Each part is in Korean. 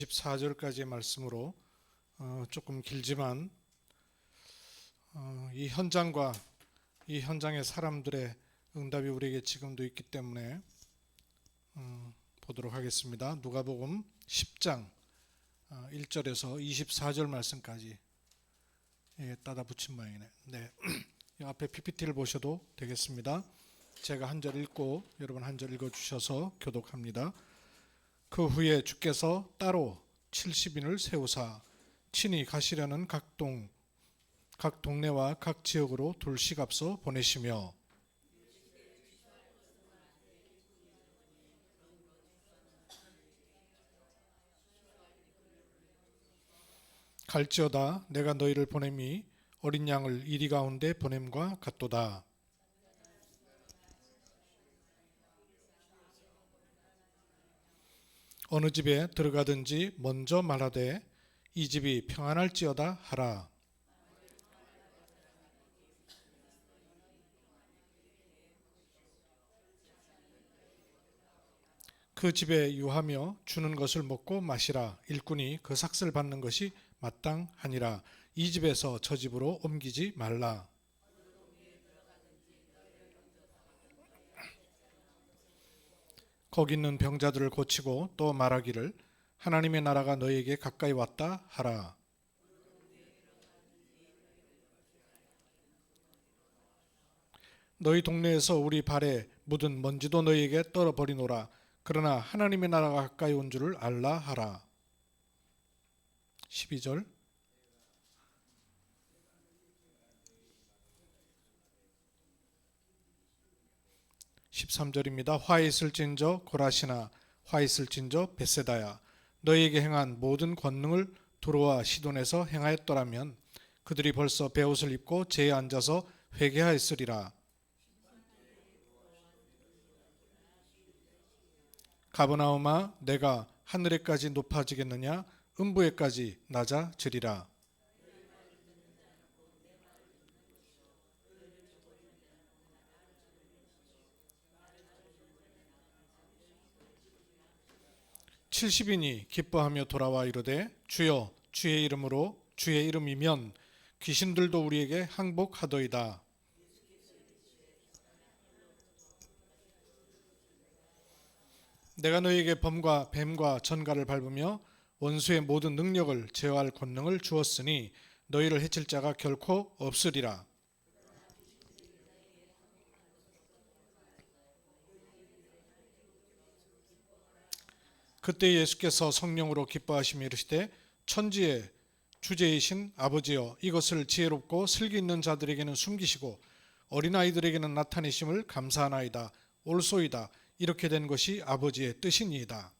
14절까지의 말씀으로 조금 길지만 이 현장과 이 현장의 사람들의 응답이 우리에게 지금도 있기 때문에 보도록 하겠습니다. 누가복음 10장 1절에서 24절 말씀까지 따다 붙인 모양이네. 네, 이 앞에 PPT를 보셔도 되겠습니다. 제가 한 절 읽고 여러분 한 절 읽어주셔서 교독합니다. 그 후에 주께서 따로 70인을 세우사 친히 가시려는 각 동네와 각 지역으로 둘씩 앞서 보내시며 갈지어다 내가 너희를 보냄이 어린 양을 이리 가운데 보냄과 같도다. 어느 집에 들어가든지 먼저 말하되 이 집이 평안할지어다 하라. 그 집에 유하며 주는 것을 먹고 마시라. 일꾼이 그 삭슬 받는 것이 마땅하니라. 이 집에서 저 집으로 옮기지 말라. 거기 있는 병자들을 고치고 또 말하기를 하나님의 나라가 너희에게 가까이 왔다 하라. 너희 동네에서 우리 발에 묻은 먼지도 너희에게 떨어버리노라. 그러나 하나님의 나라가 가까이 온 줄을 알라 하라. 12절 13절입니다. 화 있을진저 고라시나 화 있을진저 벳세다야 너희에게 행한 모든 권능을 두로와 시돈에서 행하였더라면 그들이 벌써 베옷을 입고 제에 앉아서 회개하였으리라. 가버나움아 내가 하늘에까지 높아지겠느냐 음부에까지 낮아지리라. 칠십인이 기뻐하며 돌아와 이르되 주여 주의 이름으로 주의 이름이면 귀신들도 우리에게 항복하더이다. 내가 너희에게 범과 뱀과 전갈을 밟으며 원수의 모든 능력을 제어할 권능을 주었으니 너희를 해칠 자가 결코 없으리라. 그때 예수께서 성령으로 기뻐하시며 이르시되 천지의 주제이신 아버지여 이것을 지혜롭고 슬기 있는 자들에게는 숨기시고 어린아이들에게는 나타내심을 감사하나이다. 옳소이다. 이렇게 된 것이 아버지의 뜻이니이다.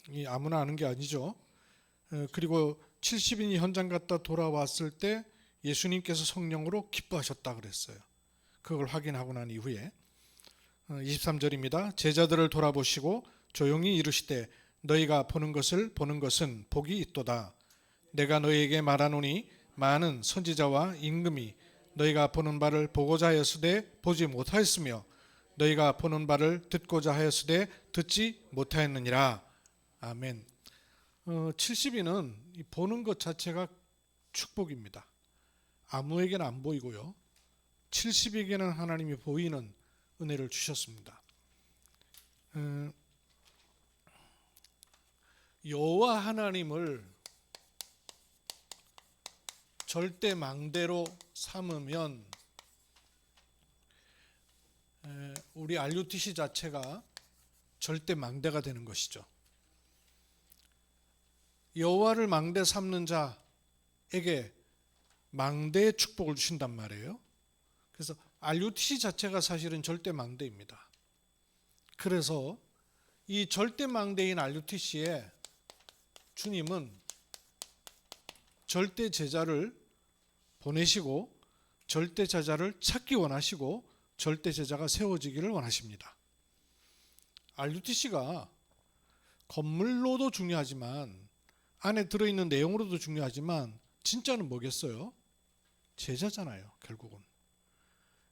이 아무나 아는 게 아니죠. 그리고 70인이 현장 갔다 돌아왔을 때 예수님께서 성령으로 기뻐하셨다 그랬어요. 그걸 확인하고 난 이후에 23절입니다. 제자들을 돌아보시고 조용히 이르시되 너희가 보는 것은 복이 있도다. 내가 너희에게 말하노니 많은 선지자와 임금이 너희가 보는 바를 보고자 하였으되 보지 못하였으며 너희가 보는 바를 듣고자 하였으되 듣지 못하였느니라. 아멘. 70인은 보는 것 자체가 축복입니다. 아무에게는 안 보이고요. 70에게는 하나님이 보이는 은혜를 주셨습니다. 여호와 하나님을 절대 망대로 삼으면 우리 RUTC 자체가 절대 망대가 되는 것이죠. 여호와를 망대 삼는 자에게 망대의 축복을 주신단 말이에요. 그래서 RUTC 자체가 사실은 절대 망대입니다. 그래서 이 절대 망대인 RUTC에 주님은 절대 제자를 보내시고 절대 제자를 찾기 원하시고 절대 제자가 세워지기를 원하십니다. RUTC가 건물로도 중요하지만 안에 들어있는 내용으로도 중요하지만 진짜는 뭐겠어요? 제자잖아요, 결국은.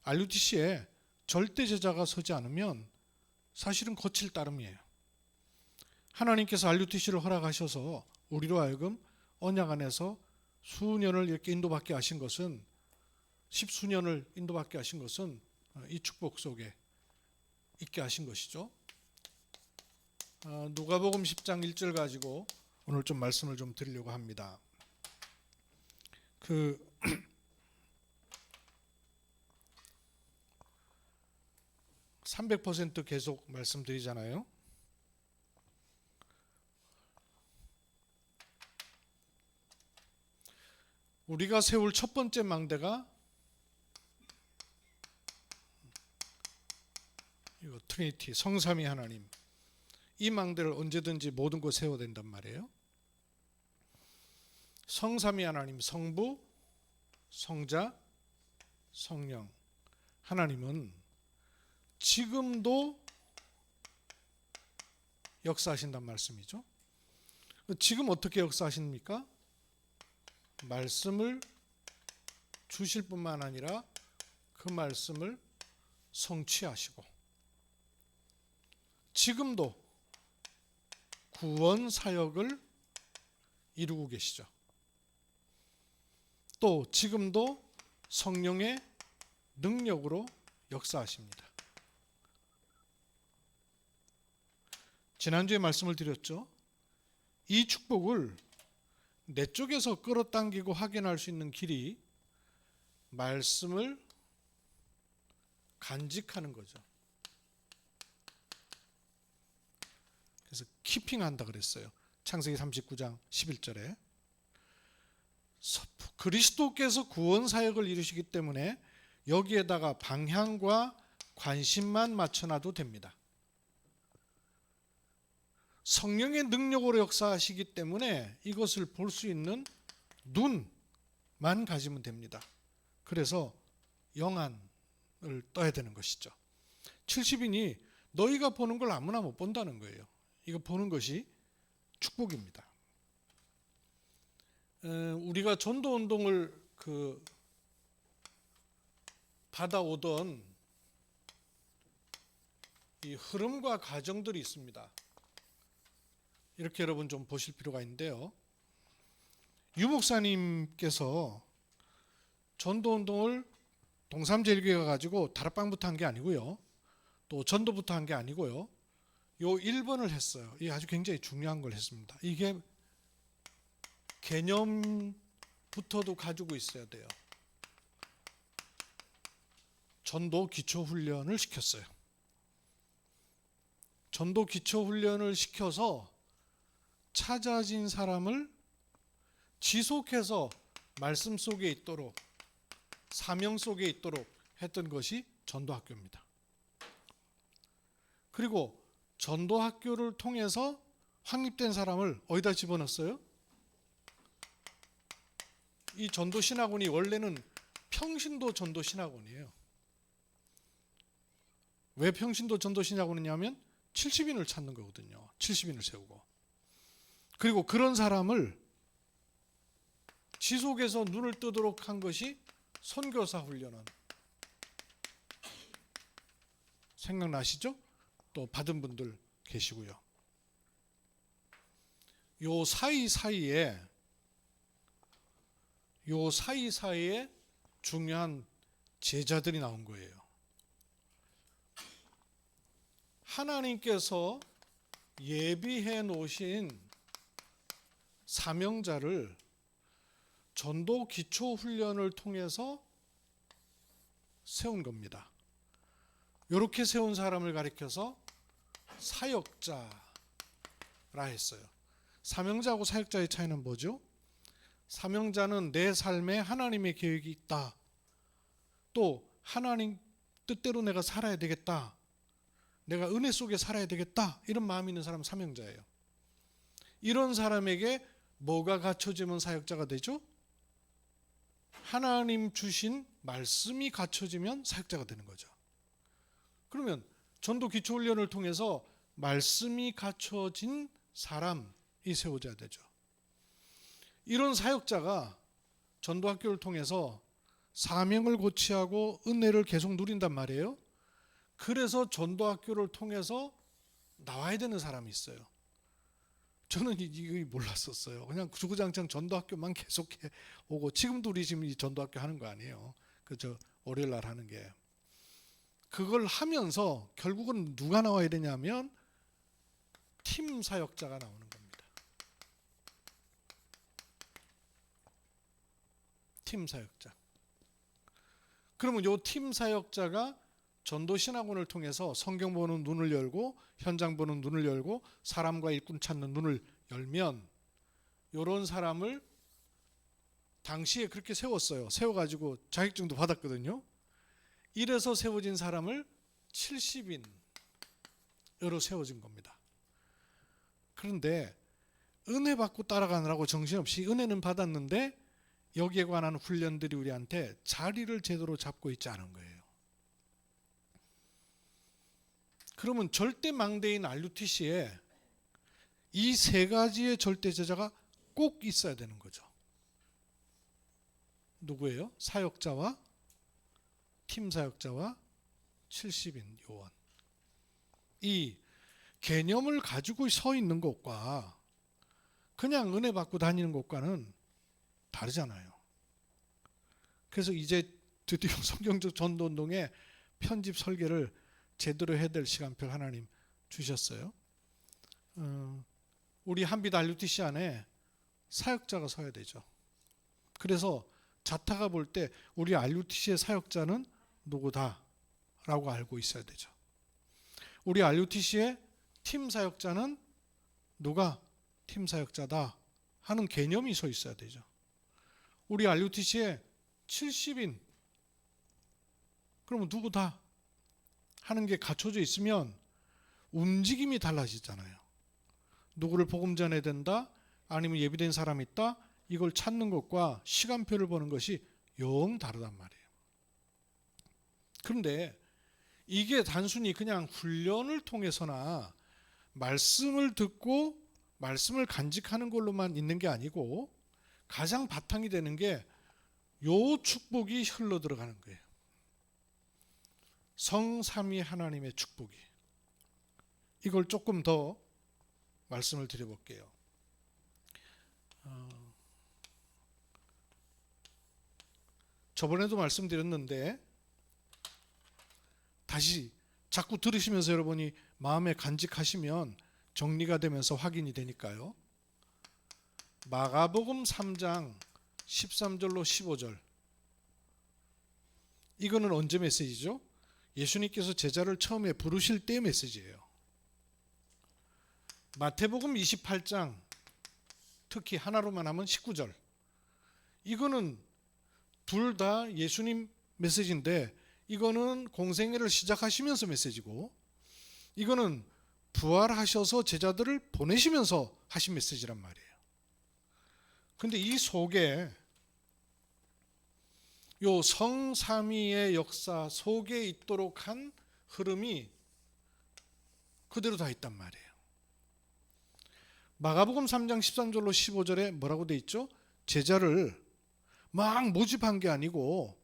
RUTC에 절대 제자가 서지 않으면 사실은 거칠 따름이에요. 하나님께서 RUTC를 허락하셔서 우리로 하여금 언약 안에서 수년을 이렇게 인도받게 하신 것은, 십수년을 인도받게 하신 것은 이 축복 속에 있게 하신 것이죠. 누가복음 10장 1절 가지고 오늘 좀 말씀을 좀 드리려고 합니다. 300% 계속 말씀드리잖아요. 우리가 세울 첫 번째 망대가 이거 트리니티, 성삼위 하나님. 이 망대를 언제든지 모든 곳에 세워야 된단 말이에요. 성삼위 하나님, 성부, 성자, 성령. 하나님은 지금도 역사하신단 말씀이죠. 지금 어떻게 역사하십니까? 말씀을 주실 뿐만 아니라 그 말씀을 성취하시고, 지금도 구원 사역을 이루고 계시죠. 또 지금도 성령의 능력으로 역사하십니다. 지난주에 말씀을 드렸죠. 이 축복을 내 쪽에서 끌어당기고 확인할 수 있는 길이 말씀을 간직하는 거죠. 그래서 키핑한다 그랬어요. 창세기 39장 11절에 그리스도께서 구원 사역을 이루시기 때문에 여기에다가 방향과 관심만 맞춰놔도 됩니다. 성령의 능력으로 역사하시기 때문에 이것을 볼 수 있는 눈만 가지면 됩니다. 그래서 영안을 떠야 되는 것이죠. 70인이 너희가 보는 걸 아무나 못 본다는 거예요. 이거 보는 것이 축복입니다. 우리가 전도운동을 받아오던 이 흐름과 과정들이 있습니다. 이렇게 여러분 좀 보실 필요가 있는데요. 유 목사님께서 전도운동을 동삼제일교회가 가지고 다락방부터 한 게 아니고요. 또 전도부터 한 게 아니고요. 요 1번을 했어요. 이게 아주 굉장히 중요한 걸 했습니다. 이게 개념부터도 가지고 있어야 돼요. 전도 기초훈련을 시켰어요. 전도 기초훈련을 시켜서 찾아진 사람을 지속해서 말씀 속에 있도록, 사명 속에 있도록 했던 것이 전도학교입니다. 그리고 전도학교를 통해서 확립된 사람을 어디다 집어넣었어요? 이 전도신학원이 원래는 평신도 전도신학원이에요. 왜 평신도 전도신학원이냐면 70인을 찾는 거거든요. 70인을 세우고. 그리고 그런 사람을 지속해서 눈을 뜨도록 한 것이 선교사 훈련원. 생각나시죠? 또 받은 분들 계시고요. 요 사이사이에 중요한 제자들이 나온 거예요. 하나님께서 예비해 놓으신 사명자를 전도 기초 훈련을 통해서 세운 겁니다. 이렇게 세운 사람을 가리켜서 사역자라 했어요. 사명자하고 사역자의 차이는 뭐죠? 사명자는 내 삶에 하나님의 계획이 있다. 또 하나님 뜻대로 내가 살아야 되겠다. 내가 은혜 속에 살아야 되겠다. 이런 마음이 있는 사람은 사명자예요. 이런 사람에게 뭐가 갖춰지면 사역자가 되죠? 하나님 주신 말씀이 갖춰지면 사역자가 되는 거죠. 그러면 전도 기초훈련을 통해서 말씀이 갖춰진 사람이 세워져야 되죠. 이런 사역자가 전도학교를 통해서 사명을 고취하고 은혜를 계속 누린단 말이에요. 그래서 전도학교를 통해서 나와야 되는 사람이 있어요. 저는 이거 몰랐었어요. 그냥 주구장창 전도학교만 계속해 오고, 지금도 우리 지금 이 전도학교 하는 거 아니에요. 그저 월요일 날 하는 게. 그걸 하면서 결국은 누가 나와야 되냐면 팀 사역자가 나오는 겁니다. 팀 사역자. 그러면 이 팀 사역자가 전도 신학원을 통해서 성경 보는 눈을 열고 현장 보는 눈을 열고 사람과 일꾼 찾는 눈을 열면, 이런 사람을 당시에 그렇게 세웠어요. 세워가지고 자격증도 받았거든요. 이래서 세워진 사람을 70인으로 세워진 겁니다. 그런데 은혜 받고 따라가느라고 정신없이 은혜는 받았는데 여기에 관한 훈련들이 우리한테 자리를 제대로 잡고 있지 않은 거예요. 그러면 절대 망대인 RUTC에 이 세 가지의 절대 제자가 꼭 있어야 되는 거죠. 누구예요? 사역자와 팀 사역자와 70인 요원. 이 개념을 가지고 서 있는 것과 그냥 은혜 받고 다니는 것과는 다르잖아요. 그래서 이제 드디어 성경적 전도운동의 편집 설계를 제대로 해야 될 시간표를 하나님 주셨어요. 우리 한빛 RUTC 안에 사역자가 서야 되죠. 그래서 자타가 볼 때 우리 RUTC의 사역자는 누구다 라고 알고 있어야 되죠. 우리 RUTC의 팀 사역자는 누가 팀 사역자다 하는 개념이 서 있어야 되죠. 우리 RUTC의 70인, 그러면 누구다 하는 게 갖춰져 있으면 움직임이 달라지잖아요. 누구를 복음 전해야 된다, 아니면 예비된 사람이 있다, 이걸 찾는 것과 시간표를 보는 것이 영 다르단 말이에요. 그런데 이게 단순히 그냥 훈련을 통해서나 말씀을 듣고 말씀을 간직하는 걸로만 있는 게 아니고, 가장 바탕이 되는 게 요 축복이 흘러 들어가는 거예요. 성삼위 하나님의 축복이. 이걸 조금 더 말씀을 드려볼게요. 저번에도 말씀드렸는데 다시 자꾸 들으시면서 여러분이 마음에 간직하시면 정리가 되면서 확인이 되니까요. 마가복음 3장 13절로 15절. 이거는 언제 메시지죠? 예수님께서 제자를 처음에 부르실 때 메시지예요. 마태복음 28장, 특히 하나로만 하면 19절. 이거는 둘 다 예수님 메시지인데, 이거는 공생애를 시작하시면서 메시지고, 이거는 부활하셔서 제자들을 보내시면서 하신 메시지란 말이에요. 근데 이 속에 요 성삼위의 역사 속에 있도록 한 흐름이 그대로 다 있단 말이에요. 마가복음 3장 13절로 15절에 뭐라고 돼 있죠? 제자를 막 모집한 게 아니고,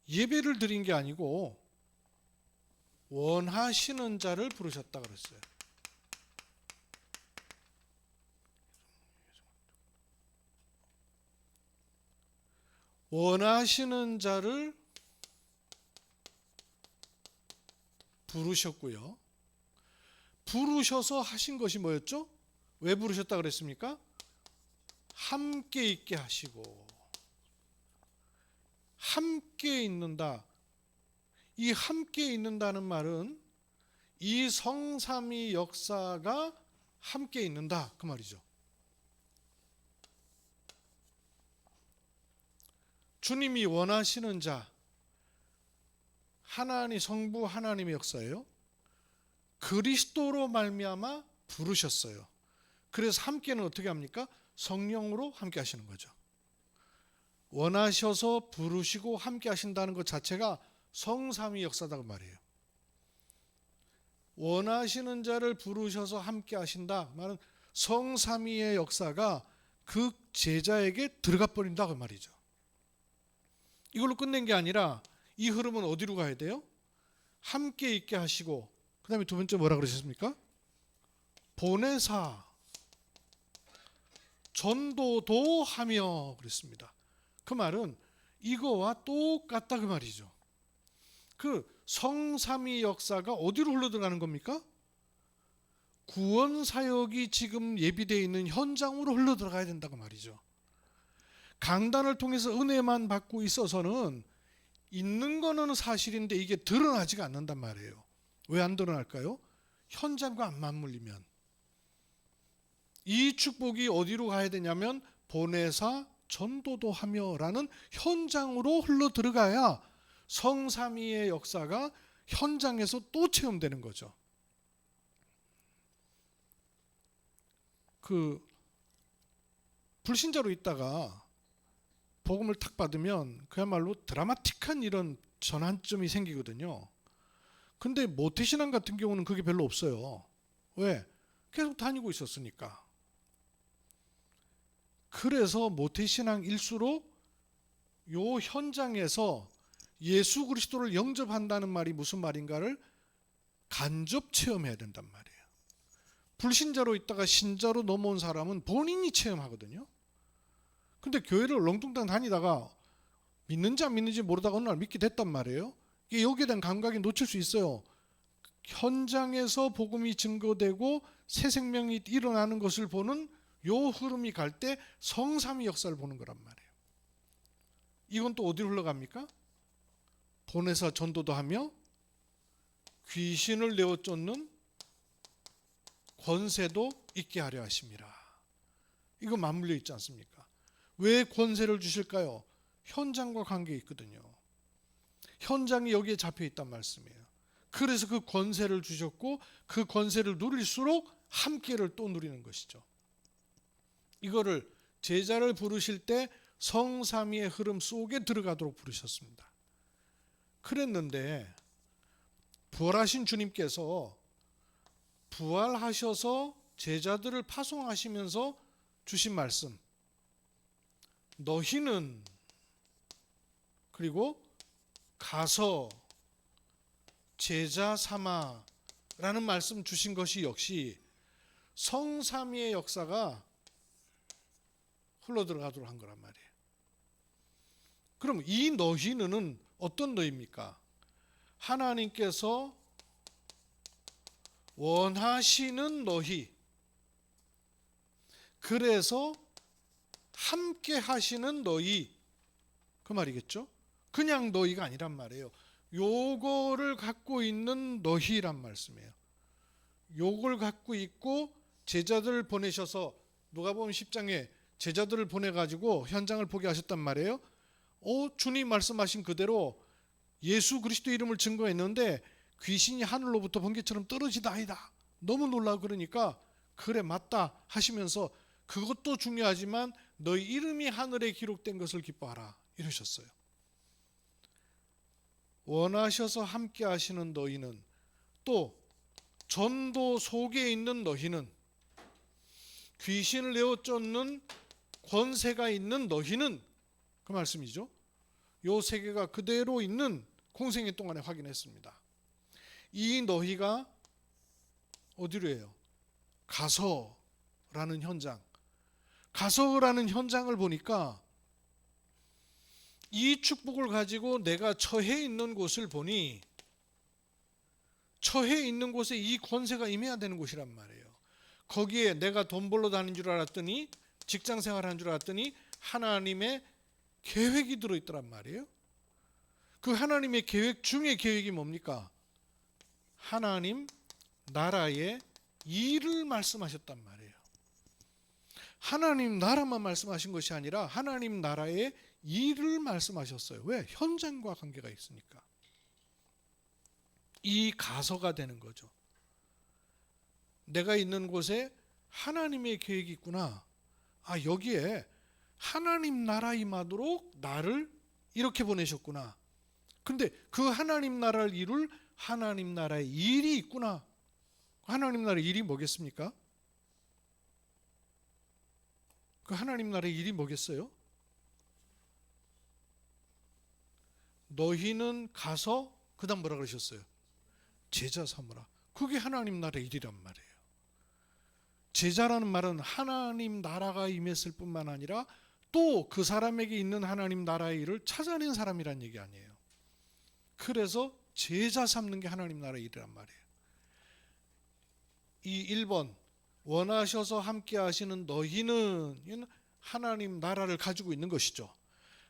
예배를 드린 게 아니고, 원하시는 자를 부르셨다 그랬어요. 원하시는 자를 부르셨고요. 부르셔서 하신 것이 뭐였죠? 왜 부르셨다 그랬습니까? 함께 있게 하시고. 함께 있는다. 이 함께 있는다는 말은 이 성삼위 역사가 함께 있는다 그 말이죠. 주님이 원하시는 자, 하나님 성부 하나님의 역사예요. 그리스도로 말미암아 부르셨어요. 그래서 함께는 어떻게 합니까? 성령으로 함께 하시는 거죠. 원하셔서 부르시고 함께 하신다는 것 자체가 성삼위 역사다 그 말이에요. 원하시는 자를 부르셔서 함께 하신다 말은 성삼위의 역사가 그 제자에게 들어가 버린다 그 말이죠. 이걸로 끝낸 게 아니라 이 흐름은 어디로 가야 돼요? 함께 있게 하시고, 그 다음에 두 번째 뭐라 그러셨습니까? 보내사 전도도 하며 그랬습니다. 그 말은 이거와 똑같다 그 말이죠. 그 성삼위 역사가 어디로 흘러들어가는 겁니까? 구원 사역이 지금 예비되어 있는 현장으로 흘러들어가야 된다고 말이죠. 강단을 통해서 은혜만 받고 있어서는 있는 거는 사실인데 이게 드러나지가 않는단 말이에요. 왜 안 드러날까요? 현장과 안 맞물리면. 이 축복이 어디로 가야 되냐면 보내사 전도도 하며 라는 현장으로 흘러 들어가야 성삼위의 역사가 현장에서 또 체험되는 거죠. 그 불신자로 있다가 복음을 탁 받으면 그야말로 드라마틱한 이런 전환점이 생기거든요. 근데 모태신앙 같은 경우는 그게 별로 없어요. 왜? 계속 다니고 있었으니까. 그래서 모태신앙일수록 요 현장에서 예수 그리스도를 영접한다는 말이 무슨 말인가를 간접 체험해야 된단 말이에요. 불신자로 있다가 신자로 넘어온 사람은 본인이 체험하거든요. 근데 교회를 렁뚱땅 다니다가 믿는지 안 믿는지 모르다가 어느 날 믿게 됐단 말이에요. 이게 여기에 대한 감각이 놓칠 수 있어요. 현장에서 복음이 증거되고 새 생명이 일어나는 것을 보는 요 흐름이 갈 때 성삼위 역사를 보는 거란 말이에요. 이건 또 어디로 흘러갑니까? 보내사 전도도 하며 귀신을 내어 쫓는 권세도 있게 하려 하심이라. 이거 맞물려 있지 않습니까? 왜 권세를 주실까요? 현장과 관계 있거든요. 현장이 여기에 잡혀 있단 말씀이에요. 그래서 그 권세를 주셨고 그 권세를 누릴수록 함께를 또 누리는 것이죠. 이거를 제자를 부르실 때 성삼위의 흐름 속에 들어가도록 부르셨습니다. 그랬는데 부활하신 주님께서 부활하셔서 제자들을 파송하시면서 주신 말씀, 너희는 그리고 가서 제자 삼아라는 말씀 주신 것이 역시 성삼위의 역사가 흘러들어가도록 한 거란 말이에요. 그럼 이 너희는 어떤 너희입니까? 하나님께서 원하시는 너희, 그래서 함께 하시는 너희, 그 말이겠죠? 그냥 너희가 아니란 말이에요. 요거를 갖고 있는 너희란 말씀이에요. 요걸 갖고 있고 제자들을 보내셔서 누가복음 10장에 제자들을 보내가지고 현장을 보게 하셨단 말이에요. 주님 말씀하신 그대로 예수 그리스도 이름을 증거했는데 귀신이 하늘로부터 번개처럼 떨어지다이다. 너무 놀라고 그러니까 그래 맞다 하시면서 그것도 중요하지만 너희 이름이 하늘에 기록된 것을 기뻐하라 이러셨어요. 원하셔서 함께 하시는 너희는, 또 전도 속에 있는 너희는, 귀신을 내어 쫓는 권세가 있는 너희는, 그 말씀이죠. 요 세 개가 그대로 있는 공생애 동안에 확인했습니다. 이 너희가 어디로 해요? 가서라는 현장. 가서라는 현장을 보니까 이 축복을 가지고 내가 처해 있는 곳을 보니 처해 있는 곳에 이 권세가 임해야 되는 곳이란 말이에요. 거기에 내가 돈 벌러 다니는 줄 알았더니, 직장 생활하는 줄 알았더니 하나님의 계획이 들어있더란 말이에요. 그 하나님의 계획 중에 계획이 뭡니까? 하나님 나라의 일을 말씀하셨단 말이에요. 하나님 나라만 말씀하신 것이 아니라 하나님 나라의 일을 말씀하셨어요. 왜? 현장과 관계가 있으니까. 이 가서가 되는 거죠. 내가 있는 곳에 하나님의 계획이 있구나. 여기에 하나님 나라 임하도록 나를 이렇게 보내셨구나. 근데 그 하나님 나라를 이룰 하나님 나라의 일이 있구나. 하나님 나라의 일이 뭐겠습니까? 그 하나님 나라의 일이 뭐겠어요? 너희는 가서 그다음 뭐라 그러셨어요? 제자 삼으라. 그게 하나님 나라의 일이란 말이에요. 제자라는 말은 하나님 나라가 임했을 뿐만 아니라 또 그 사람에게 있는 하나님 나라의 일을 찾아낸 사람이란 얘기 아니에요. 그래서 제자 삼는 게 하나님 나라의 일이란 말이에요. 이 1번 원하셔서 함께 하시는 너희는 하나님 나라를 가지고 있는 것이죠.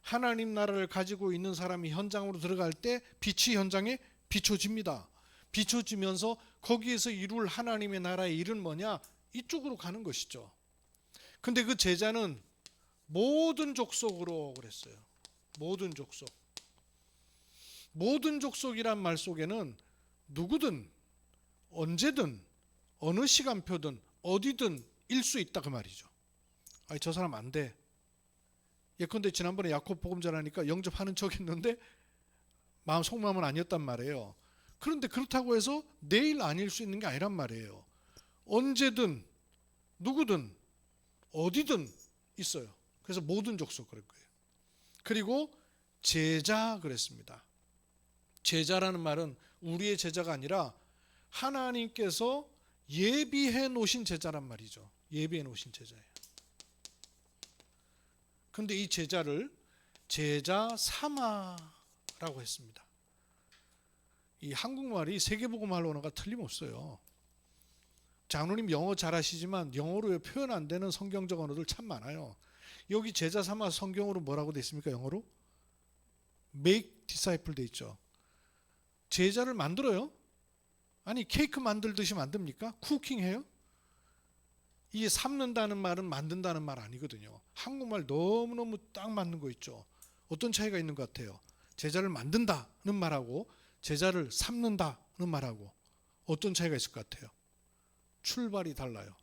하나님 나라를 가지고 있는 사람이 현장으로 들어갈 때 빛이 현장에 비춰집니다. 비춰지면서 거기에서 이룰 하나님의 나라의 일은 뭐냐? 이쪽으로 가는 것이죠. 근데 그 제자는 모든 족속으로 그랬어요. 모든 족속. 모든 족속이란 말 속에는 누구든 언제든 어느 시간표든 어디든 일 수 있다 그 말이죠. 아니 저 사람 안 돼. 예컨대 지난번에 야곱 복음 전하니까 영접하는 척 했는데 속마음은 아니었단 말이에요. 그런데 그렇다고 해서 내일 아닐 수 있는 게 아니란 말이에요. 언제든 누구든 어디든 있어요. 그래서 모든 족속 그럴 거예요. 그리고 제자 그랬습니다. 제자라는 말은 우리의 제자가 아니라 하나님께서 예비해 놓으신 제자란 말이죠. 예비해 놓으신 제자예요. 근데 이 제자를 제자 삼아라고 했습니다. 이 한국말이 세계복음할 언어가 틀림없어요. 장로님 영어 잘하시지만 영어로 표현 안 되는 성경적 언어들 참 많아요. 여기 제자 삼아 성경으로 뭐라고 돼 있습니까? 영어로? make disciple 돼 있죠. 제자를 만들어요? 아니 케이크 만들듯이 만듭니까? 쿠킹해요? 이게 삶는다는 말은 만든다는 말 아니거든요. 한국말 너무너무 딱 맞는 거 있죠. 어떤 차이가 있는 것 같아요? 제자를 만든다는 말하고 제자를 삶는다는 말하고 어떤 차이가 있을 것 같아요? 출발이 달라요.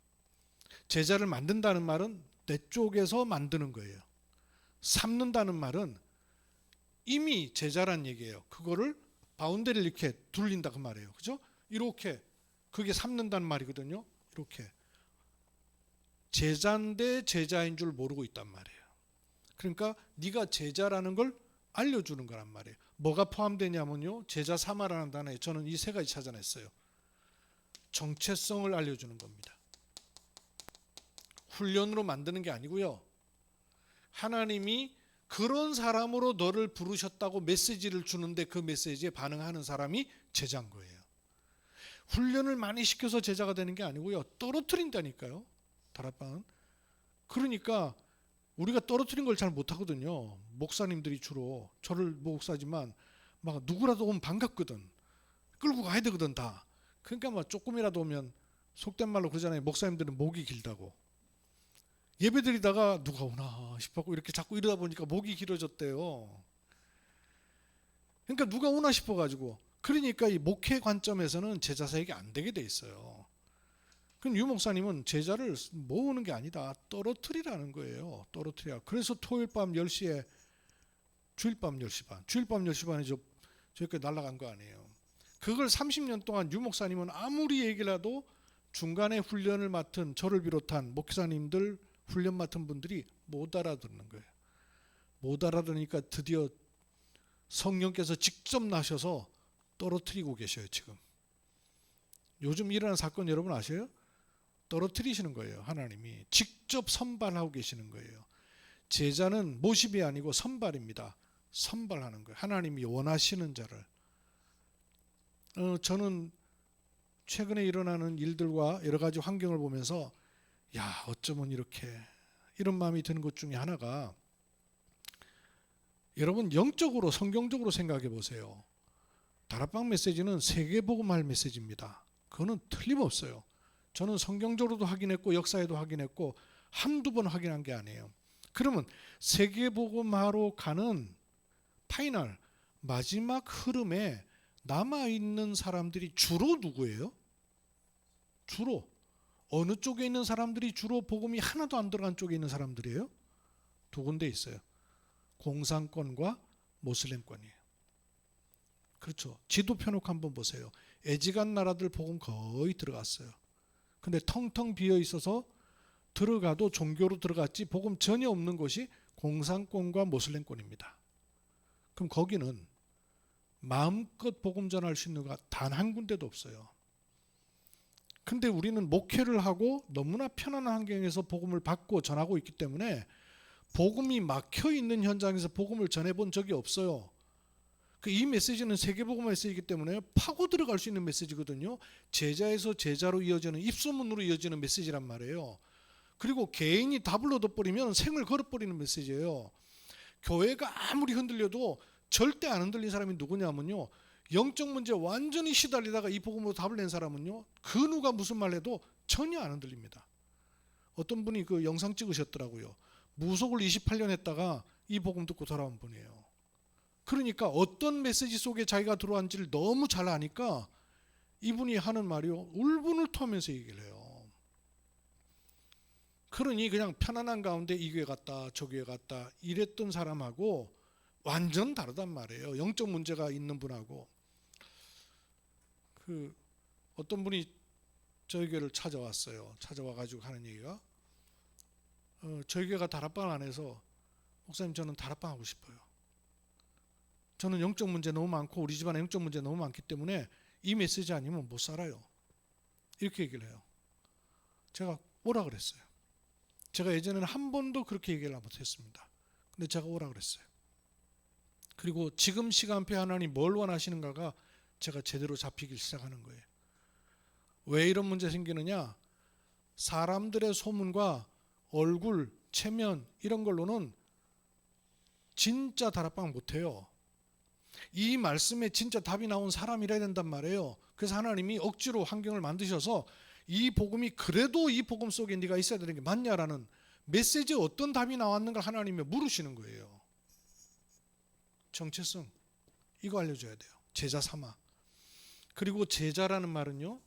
제자를 만든다는 말은 내 쪽에서 만드는 거예요. 삶는다는 말은 이미 제자란 얘기예요. 그거를 바운더리를 이렇게 둘린다 그 말이에요. 그죠? 이렇게 그게 삶는다는 말이거든요. 이렇게 제자인데 제자인 줄 모르고 있단 말이에요. 그러니까 네가 제자라는 걸 알려주는 거란 말이에요. 뭐가 포함되냐면요. 제자 삼아라는 단어에 저는 이 세 가지 찾아냈어요. 정체성을 알려주는 겁니다. 훈련으로 만드는 게 아니고요. 하나님이 그런 사람으로 너를 부르셨다고 메시지를 주는데 그 메시지에 반응하는 사람이 제자인 거예요. 훈련을 많이 시켜서 제자가 되는 게 아니고요. 떨어뜨린다니까요. 다락방은. 그러니까 우리가 떨어뜨린 걸 잘 못하거든요. 목사님들이 주로 저를 목사지만 막 누구라도 오면 반갑거든. 끌고 가야 되거든 다. 그러니까 막 조금이라도 오면 속된 말로 그러잖아요. 목사님들은 목이 길다고. 예배드리다가 누가 오나 싶었고 이렇게 자꾸 이러다 보니까 목이 길어졌대요. 그러니까 누가 오나 싶어가지고 그러니까 이 목회 관점에서는 제자 사역이 안 되게 돼 있어요. 그럼 유 목사님은 제자를 모으는 게 아니다. 떨어뜨리라는 거예요. 떨어뜨려. 그래서 토요일 밤 10시에 주일 밤 10시 반. 주일 밤 10시 반에 저렇게 날아간 거 아니에요. 그걸 30년 동안 유 목사님은 아무리 얘기를 해도 중간에 훈련을 맡은 저를 비롯한 목사님들 훈련 맡은 분들이 못 알아듣는 거예요. 못 알아들으니까 드디어 성령께서 직접 나셔서 떨어뜨리고 계셔요. 지금. 요즘 일어나는 사건 여러분 아세요? 떨어뜨리시는 거예요. 하나님이 직접 선발하고 계시는 거예요. 제자는 모십이 아니고 선발입니다. 선발하는 거예요. 하나님이 원하시는 자를. 저는 최근에 일어나는 일들과 여러 가지 환경을 보면서 야 어쩌면 이렇게 이런 마음이 드는 것 중에 하나가 여러분 영적으로 성경적으로 생각해 보세요. 다락방 메시지는 세계복음할 메시지입니다. 그거는 틀림없어요. 저는 성경적으로도 확인했고 역사에도 확인했고 한두 번 확인한 게 아니에요. 그러면 세계복음하러 가는 파이널 마지막 흐름에 남아있는 사람들이 주로 누구예요? 주로 어느 쪽에 있는 사람들이 주로 복음이 하나도 안 들어간 쪽에 있는 사람들이에요? 두 군데 있어요. 공산권과 모슬렘권이에요. 그렇죠. 지도 펴놓고 한번 보세요. 애지간 나라들 복음 거의 들어갔어요. 근데 텅텅 비어 있어서 들어가도 종교로 들어갔지 복음 전혀 없는 곳이 공산권과 모슬렘권입니다. 그럼 거기는 마음껏 복음 전할 수 있는 가 단 한 군데도 없어요. 근데 우리는 목회를 하고 너무나 편안한 환경에서 복음을 받고 전하고 있기 때문에 복음이 막혀 있는 현장에서 복음을 전해본 적이 없어요. 이 메시지는 세계복음 메시지이기 때문에 파고 들어갈 수 있는 메시지거든요. 제자에서 제자로 이어지는 입소문으로 이어지는 메시지란 말이에요. 그리고 개인이 답을 얻어버리면 생을 걸어버리는 메시지예요. 교회가 아무리 흔들려도 절대 안 흔들린 사람이 누구냐면요, 영적 문제 완전히 시달리다가 이 복음으로 답을 낸 사람은요, 그 누가 무슨 말 해도 전혀 안 흔들립니다. 어떤 분이 그 영상 찍으셨더라고요. 무속을 28년 했다가 이 복음 듣고 돌아온 분이에요. 그러니까 어떤 메시지 속에 자기가 들어왔는지를 너무 잘 아니까 이분이 하는 말이요, 울분을 토하면서 얘기를 해요. 그러니 그냥 편안한 가운데 이 교회 갔다 저 교회 갔다 이랬던 사람하고 완전 다르단 말이에요. 영적 문제가 있는 분하고. 어떤 분이 저희 교회를 찾아왔어요. 찾아와가지고 하는 얘기가, 저희 교회가 다락방 안 해서 목사님 저는 다락방 하고 싶어요. 저는 영적 문제 너무 많고 우리 집안에 영적 문제 너무 많기 때문에 이 메시지 아니면 못 살아요. 이렇게 얘기를 해요. 제가 오라 그랬어요. 제가 예전에는 한 번도 그렇게 얘기를 못했습니다. 근데 제가 오라 그랬어요. 그리고 지금 시간표에 하나님 뭘 원하시는가가 제가 제대로 잡히기 시작하는 거예요. 왜 이런 문제 생기느냐? 사람들의 소문과 얼굴, 체면 이런 걸로는 진짜 다락방 못해요. 이 말씀에 진짜 답이 나온 사람이라야 된단 말이에요. 그래서 하나님이 억지로 환경을 만드셔서 이 복음이 그래도 이 복음 속에 네가 있어야 되는 게 맞냐라는 메시지에 어떤 답이 나왔는가 하나님이 물으시는 거예요. 정체성 이거 알려줘야 돼요. 제자 삼아. 그리고 제자라는 말은요,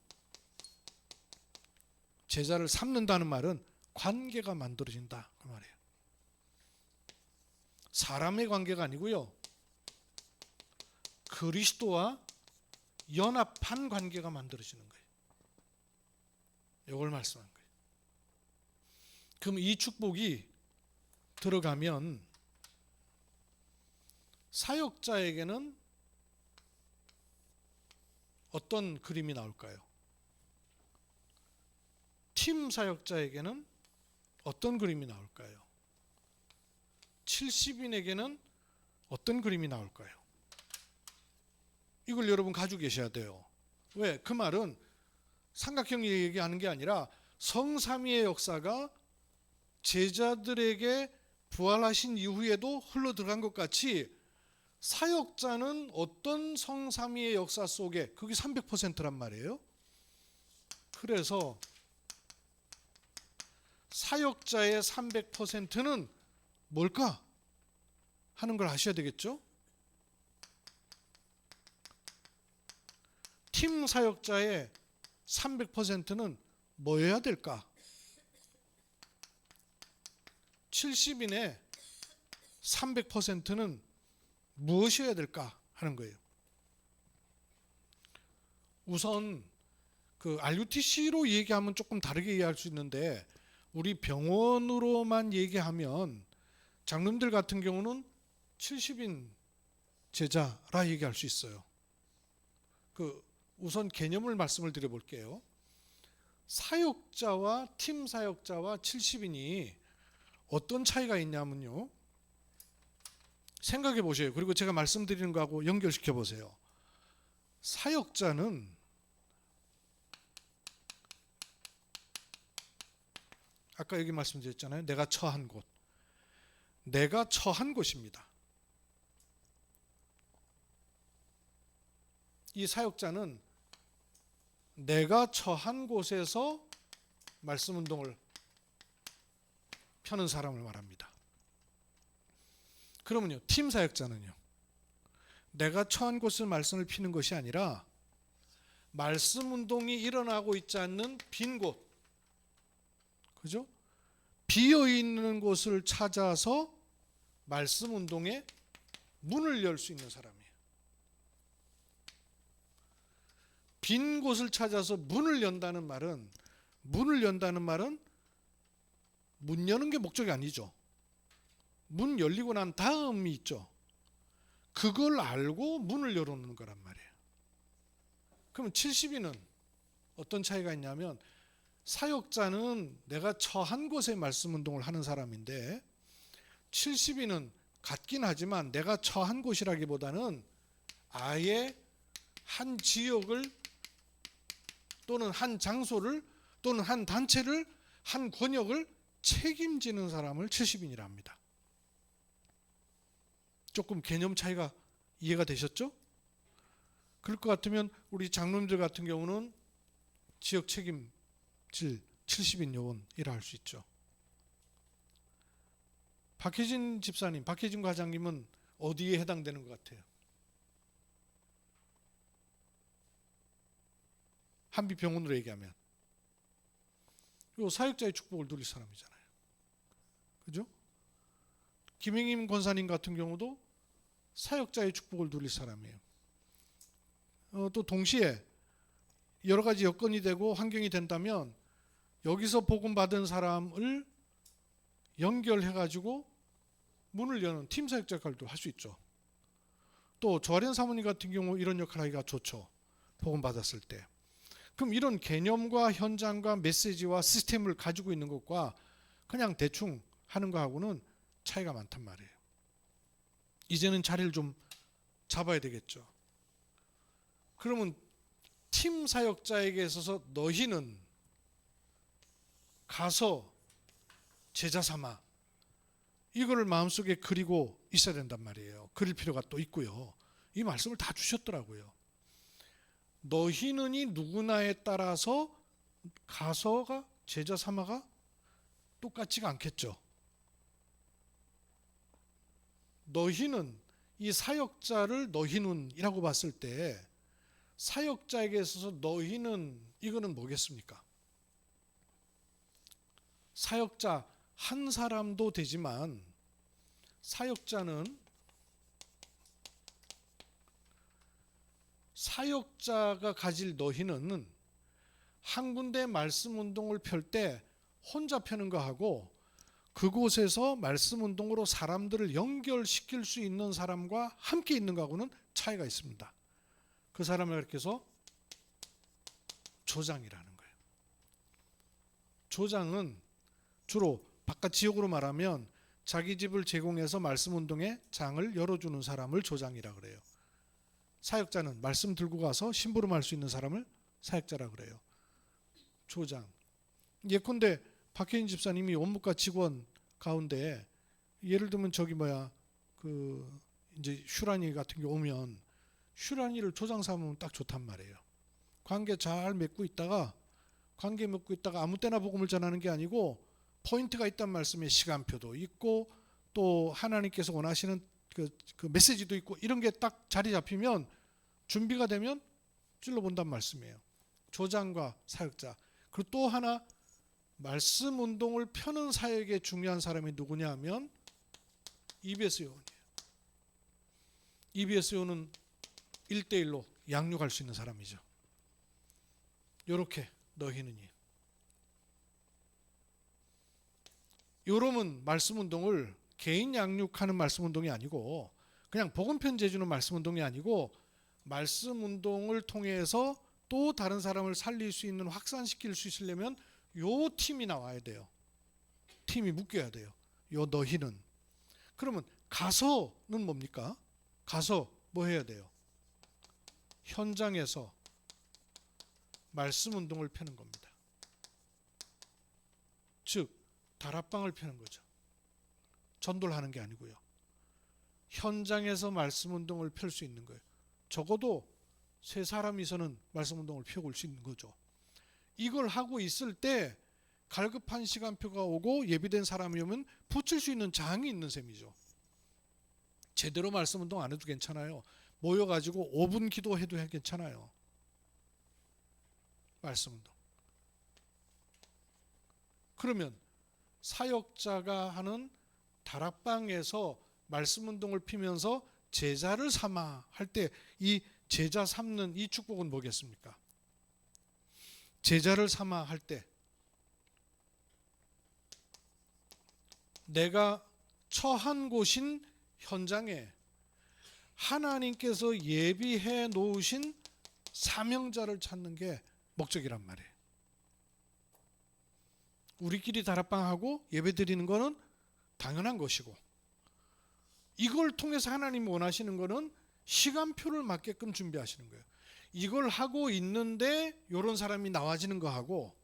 제자를 삼는다는 말은 관계가 만들어진다 그 말이에요. 사람의 관계가 아니고요, 그리스도와 연합한 관계가 만들어지는 거예요. 이걸 말씀한 거예요. 그럼 이 축복이 들어가면 사역자에게는 어떤 그림이 나올까요? 팀 사역자에게는 어떤 그림이 나올까요? 70인에게는 어떤 그림이 나올까요? 이걸 여러분 가지고 계셔야 돼요. 왜? 그 말은 삼각형 얘기하는 게 아니라 성삼위의 역사가 제자들에게 부활하신 이후에도 흘러 들어간 것 같이 사역자는 어떤 성삼위의 역사 속에, 그게 300%란 말이에요. 그래서 사역자의 300%는 뭘까 하는 걸 아셔야 되겠죠. 팀 사역자의 300%는 뭐여야 될까? 70인의 300%는 무엇이어야 될까 하는 거예요. 우선 그 RUTC로 얘기하면 조금 다르게 이해할 수 있는데, 우리 병원으로만 얘기하면 장로님들 같은 경우는 70인 제자라 얘기할 수 있어요. 우선 개념을 말씀을 드려볼게요. 사역자와 팀 사역자와 70인이 어떤 차이가 있냐면요, 생각해 보세요. 그리고 제가 말씀드리는 거하고 연결시켜 보세요. 사역자는 아까 여기 말씀드렸잖아요. 내가 처한 곳. 내가 처한 곳입니다. 이 사역자는 내가 처한 곳에서 말씀 운동을 펴는 사람을 말합니다. 그러면요, 팀 사역자는요, 내가 처한 곳을 말씀을 피는 것이 아니라 말씀 운동이 일어나고 있지 않는 빈 곳, 그죠? 비어 있는 곳을 찾아서 말씀 운동에 문을 열 수 있는 사람이에요. 빈 곳을 찾아서 문을 연다는 말은 문 여는 게 목적이 아니죠. 문 열리고 난 다음이 있죠. 그걸 알고 문을 열어놓는 거란 말이에요. 그럼 70인은 어떤 차이가 있냐면, 사역자는 내가 처한 곳에 말씀 운동을 하는 사람인데, 70인은 같긴 하지만 내가 처한 곳이라기보다는 아예 한 지역을 또는 한 장소를 또는 한 단체를, 한 권역을 책임지는 사람을 70인이라 합니다. 조금 개념 차이가 이해가 되셨죠? 그럴 것 같으면 우리 장로님들 같은 경우는 지역 책임질 70인 요원이라 할 수 있죠. 박혜진 집사님, 박혜진 과장님은 어디에 해당되는 것 같아요? 한비병원으로 얘기하면 요 사역자의 축복을 누릴 사람이잖아요. 그죠? 김행임 권사님 같은 경우도 사역자의 축복을 누릴 사람이에요. 또 동시에 여러 가지 여건이 되고 환경이 된다면 여기서 복음 받은 사람을 연결해가지고 문을 여는 팀 사역자 역할도 할 수 있죠. 또 조아련 사모님 같은 경우 이런 역할 하기가 좋죠. 복음 받았을 때. 그럼 이런 개념과 현장과 메시지와 시스템을 가지고 있는 것과 그냥 대충 하는 거하고는 차이가 많단 말이에요. 이제는 자리를 좀 잡아야 되겠죠. 그러면 팀 사역자에게 있어서 너희는 가서 제자 삼아, 이거를 마음속에 그리고 있어야 된단 말이에요. 그릴 필요가 또 있고요. 이 말씀을 다 주셨더라고요. 너희는이 누구나에 따라서 가서가 제자 삼아가 똑같지가 않겠죠. 너희는, 이 사역자를 너희는이라고 봤을 때 사역자에게 있어서 너희는, 이거는 뭐겠습니까? 사역자 한 사람도 되지만 사역자는 사역자가 가질 너희는 한 군데 말씀 운동을 펼 때 혼자 펴는 거하고 그곳에서 말씀 운동으로 사람들을 연결시킬 수 있는 사람과 함께 있는 거하고는 차이가 있습니다. 그 사람을 가리켜서 조장이라는 거예요. 조장은 주로 바깥 지역으로 말하면 자기 집을 제공해서 말씀 운동의 장을 열어주는 사람을 조장이라 그래요. 사역자는 말씀 들고 가서 심부름할 수 있는 사람을 사역자라 그래요. 조장. 예컨대 박혜인 집사님이 원무과 직원 가운데 예를 들면 이제 슈라니 같은 게 오면 슈라니를 조장 삼으면 딱 좋단 말이에요. 관계 잘 맺고 있다가 아무 때나 복음을 전하는 게 아니고 포인트가 있단 말씀에 시간표도 있고 또 하나님께서 원하시는 그 메시지도 있고 이런 게 딱 자리 잡히면 준비가 되면 찔러본단 말씀이에요. 조장과 사역자. 그리고 또 하나 말씀 운동을 펴는 사역에 중요한 사람이 누구냐 하면 EBS 요원이에요. EBS 요원은 1대1로 양육할 수 있는 사람이죠. 요렇게 너희는이. 요러면 말씀 운동을 개인 양육하는 말씀 운동이 아니고 그냥 복음 편지해 주는 말씀 운동이 아니고 말씀 운동을 통해서 또 다른 사람을 살릴 수 있는, 확산시킬 수 있으려면 요 팀이 나와야 돼요. 팀이 묶여야 돼요. 요 너희는. 그러면 가서는 뭡니까? 가서 뭐 해야 돼요? 현장에서 말씀 운동을 펴는 겁니다. 즉 다락방을 펴는 거죠. 전도를 하는 게 아니고요. 현장에서 말씀 운동을 펼 수 있는 거예요. 적어도 3사람이서는 말씀 운동을 펴고 올 수 있는 거죠. 이걸 하고 있을 때 갈급한 시간표가 오고 예비된 사람이 오면 붙일 수 있는 장이 있는 셈이죠. 제대로 말씀 운동 안 해도 괜찮아요. 모여가지고 5분 기도해도 괜찮아요. 말씀 운동. 그러면 사역자가 하는 다락방에서 말씀 운동을 피면서 제자를 삼아 할 때 이 제자 삼는 이 축복은 뭐겠습니까? 제자를 삼아 할 때 내가 처한 곳인 현장에 하나님께서 예비해 놓으신 사명자를 찾는 게 목적이란 말이에요. 우리끼리 다락방하고 예배 드리는 거는 당연한 것이고, 이걸 통해서 하나님이 원하시는 거는 시간표를 맞게끔 준비하시는 거예요. 이걸 하고 있는데 이런 사람이 나와지는 거하고,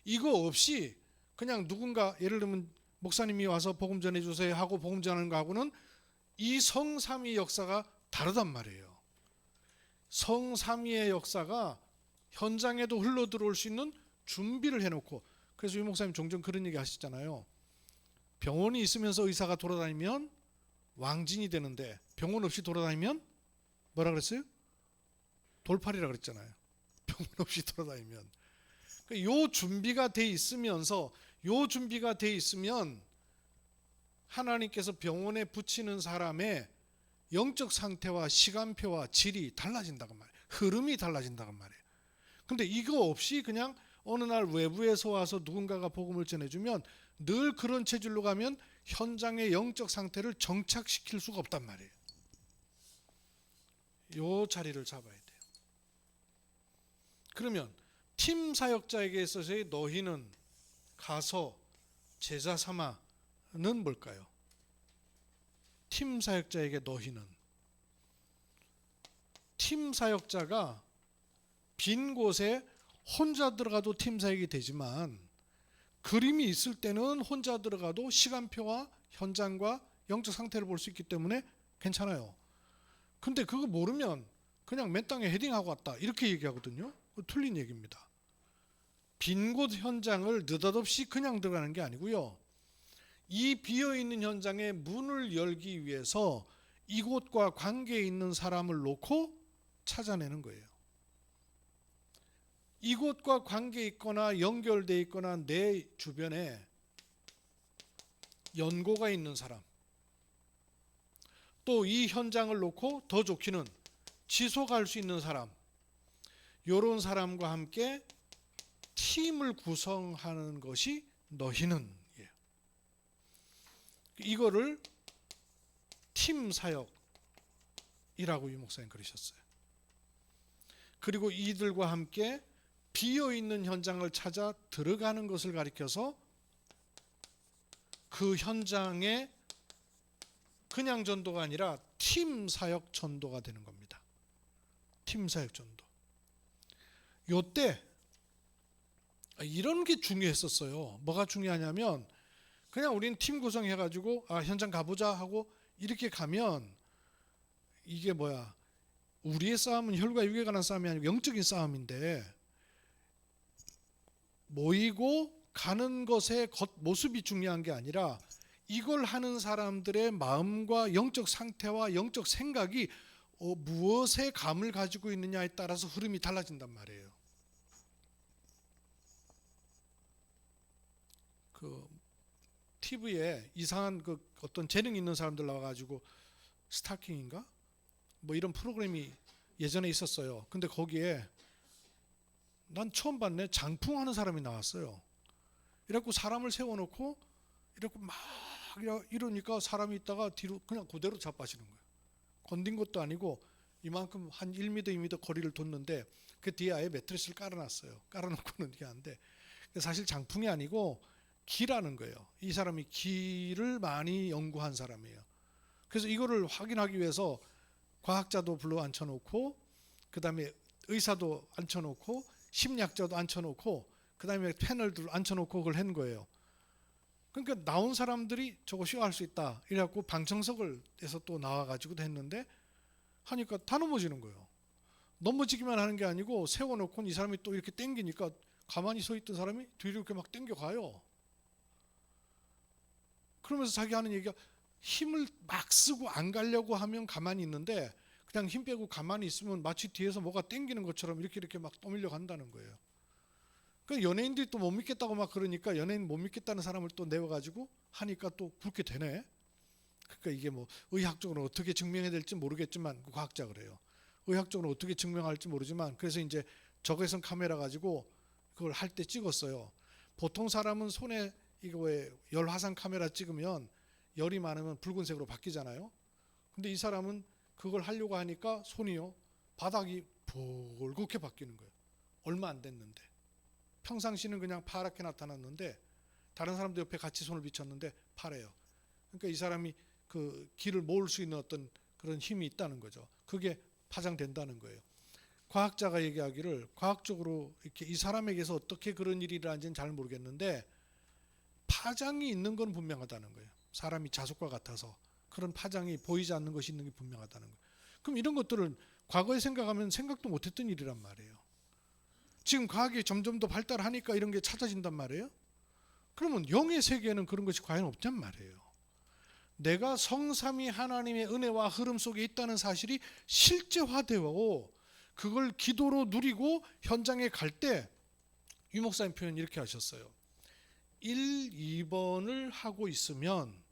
이거 없이 그냥 누군가, 예를 들면 목사님이 와서 복음 전해주세요 하고 복음 전하는 거하고는 이 성삼위 역사가 다르단 말이에요. 성삼위의 역사가 현장에도 흘러 들어올 수 있는 준비를 해놓고, 그래서 유 목사님 종종 그런 얘기 하시잖아요. 병원이 있으면서 의사가 돌아다니면 왕진이 되는데 병원 없이 돌아다니면 뭐라 그랬어요? 돌팔이라 그랬잖아요. 병원 없이 돌아다니면. 요 준비가 돼 있으면서, 요 준비가 돼 있으면 하나님께서 병원에 붙이는 사람의 영적 상태와 시간표와 질이 달라진다고 말이에요. 흐름이 달라진다고 말이에요. 근데 이거 없이 그냥 어느 날 외부에서 와서 누군가가 복음을 전해주면 늘 그런 체질로 가면 현장의 영적 상태를 정착시킬 수가 없단 말이에요. 요 자리를 잡아야 돼요. 그러면 팀 사역자에게 있어서의 너희는 가서 제자 삼아는 뭘까요? 팀 사역자에게 너희는, 팀 사역자가 빈 곳에 혼자 들어가도 팀 사역이 되지만, 그림이 있을 때는 혼자 들어가도 시간표와 현장과 영적 상태를 볼 수 있기 때문에 괜찮아요. 근데 그거 모르면 그냥 맨 땅에 헤딩하고 왔다 이렇게 얘기하거든요. 틀린 얘기입니다. 빈 곳 현장을 느닷없이 그냥 들어가는 게 아니고요, 이 비어있는 현장에 문을 열기 위해서 이곳과 관계에 있는 사람을 놓고 찾아내는 거예요. 이곳과 관계 있거나 연결되어 있거나 내 주변에 연고가 있는 사람, 또 이 현장을 놓고 더 좋기는 지속할 수 있는 사람, 이런 사람과 함께 팀을 구성하는 것이 너희는, 이거를 팀 사역이라고 유 목사님 그러셨어요. 그리고 이들과 함께 비어있는 현장을 찾아 들어가는 것을 가리켜서 그 현장에 그냥 전도가 아니라 팀 사역 전도가 되는 겁니다. 팀 사역 전도. 요때 이런 게 중요했었어요. 뭐가 중요하냐면, 그냥 우리는 팀 구성해가지고 현장 가보자 하고 이렇게 가면 이게 뭐야, 우리의 싸움은 혈과 육에 관한 싸움이 아니고 영적인 싸움인데, 모이고 가는 것의 겉모습이 중요한 게 아니라 이걸 하는 사람들의 마음과 영적 상태와 영적 생각이 무엇의 감을 가지고 있느냐에 따라서 흐름이 달라진단 말이에요. 그 TV에 이상한 그 어떤 재능 있는 사람들 나와가지고 스타킹인가 뭐 이런 프로그램이 예전에 있었어요. 근데 거기에 난 처음 봤네, 장풍하는 사람이 나왔어요. 이래갖고 사람을 세워놓고 이래갖고 막 이러니까 사람이 있다가 뒤로 그냥 그대로 자빠지는 거예요. 건든 것도 아니고 이만큼 한 1m, 2m 거리를 뒀는데 그 뒤에 아예 매트리스를 깔아놨어요. 깔아놓고는 이게 안 돼. 사실 장풍이 아니고 기라는 거예요. 이 사람이 기를 많이 연구한 사람이에요. 그래서 이거를 확인하기 위해서 과학자도 불러 앉혀놓고, 그 다음에 의사도 앉혀놓고, 심리학자도 앉혀놓고, 그 다음에 패널들 앉혀놓고 그걸 한 거예요. 그러니까 나온 사람들이 저거 쇼할 수 있다 이래갖고 방청석을 해서 또 나와가지고 했는데, 하니까 다 넘어지는 거예요. 넘어지기만 하는 게 아니고 세워놓고 이 사람이 또 이렇게 땡기니까 가만히 서 있던 사람이 뒤로 이렇게 막 땡겨가요. 그러면서 자기 하는 얘기가, 힘을 막 쓰고 안 가려고 하면 가만히 있는데 그냥 힘 빼고 가만히 있으면 마치 뒤에서 뭐가 땡기는 것처럼 이렇게 막 떠밀려 간다는 거예요. 그 연예인들이 또 못 믿겠다고 막 그러니까 연예인 못 믿겠다는 사람을 또 내어가지고 하니까 또 그렇게 되네. 그러니까 이게 뭐 의학적으로 어떻게 증명해야 될지 모르겠지만, 그 과학자 그래요. 의학적으로 어떻게 증명할지 모르지만, 그래서 이제 적외선 카메라 가지고 그걸 할 때 찍었어요. 보통 사람은 손에 이거 왜 열 화상 카메라 찍으면 열이 많으면 붉은색으로 바뀌잖아요. 근데 이 사람은 그걸 하려고 하니까 손이요, 바닥이 붉게 바뀌는 거예요. 얼마 안 됐는데. 평상시는 그냥 파랗게 나타났는데 다른 사람도 옆에 같이 손을 비쳤는데 파래요. 그러니까 이 사람이 그 길을 모을 수 있는 어떤 그런 힘이 있다는 거죠. 그게 파장된다는 거예요. 과학자가 얘기하기를, 과학적으로 이렇게 이 사람에게서 어떻게 그런 일이 일어난지는 잘 모르겠는데 파장이 있는 건 분명하다는 거예요. 사람이 자석과 같아서 그런 파장이 보이지 않는 것이 있는 게 분명하다는 거예요. 그럼 이런 것들을 과거에 생각하면 생각도 못했던 일이란 말이에요. 지금 과학이 점점 더 발달하니까 이런 게 찾아진단 말이에요. 그러면 영의 세계에는 그런 것이 과연 없단 말이에요. 내가 성삼위 하나님의 은혜와 흐름 속에 있다는 사실이 실제화되고 그걸 기도로 누리고 현장에 갈 때 유 목사님 표현 이렇게 하셨어요. 1, 2번을 하고 있으면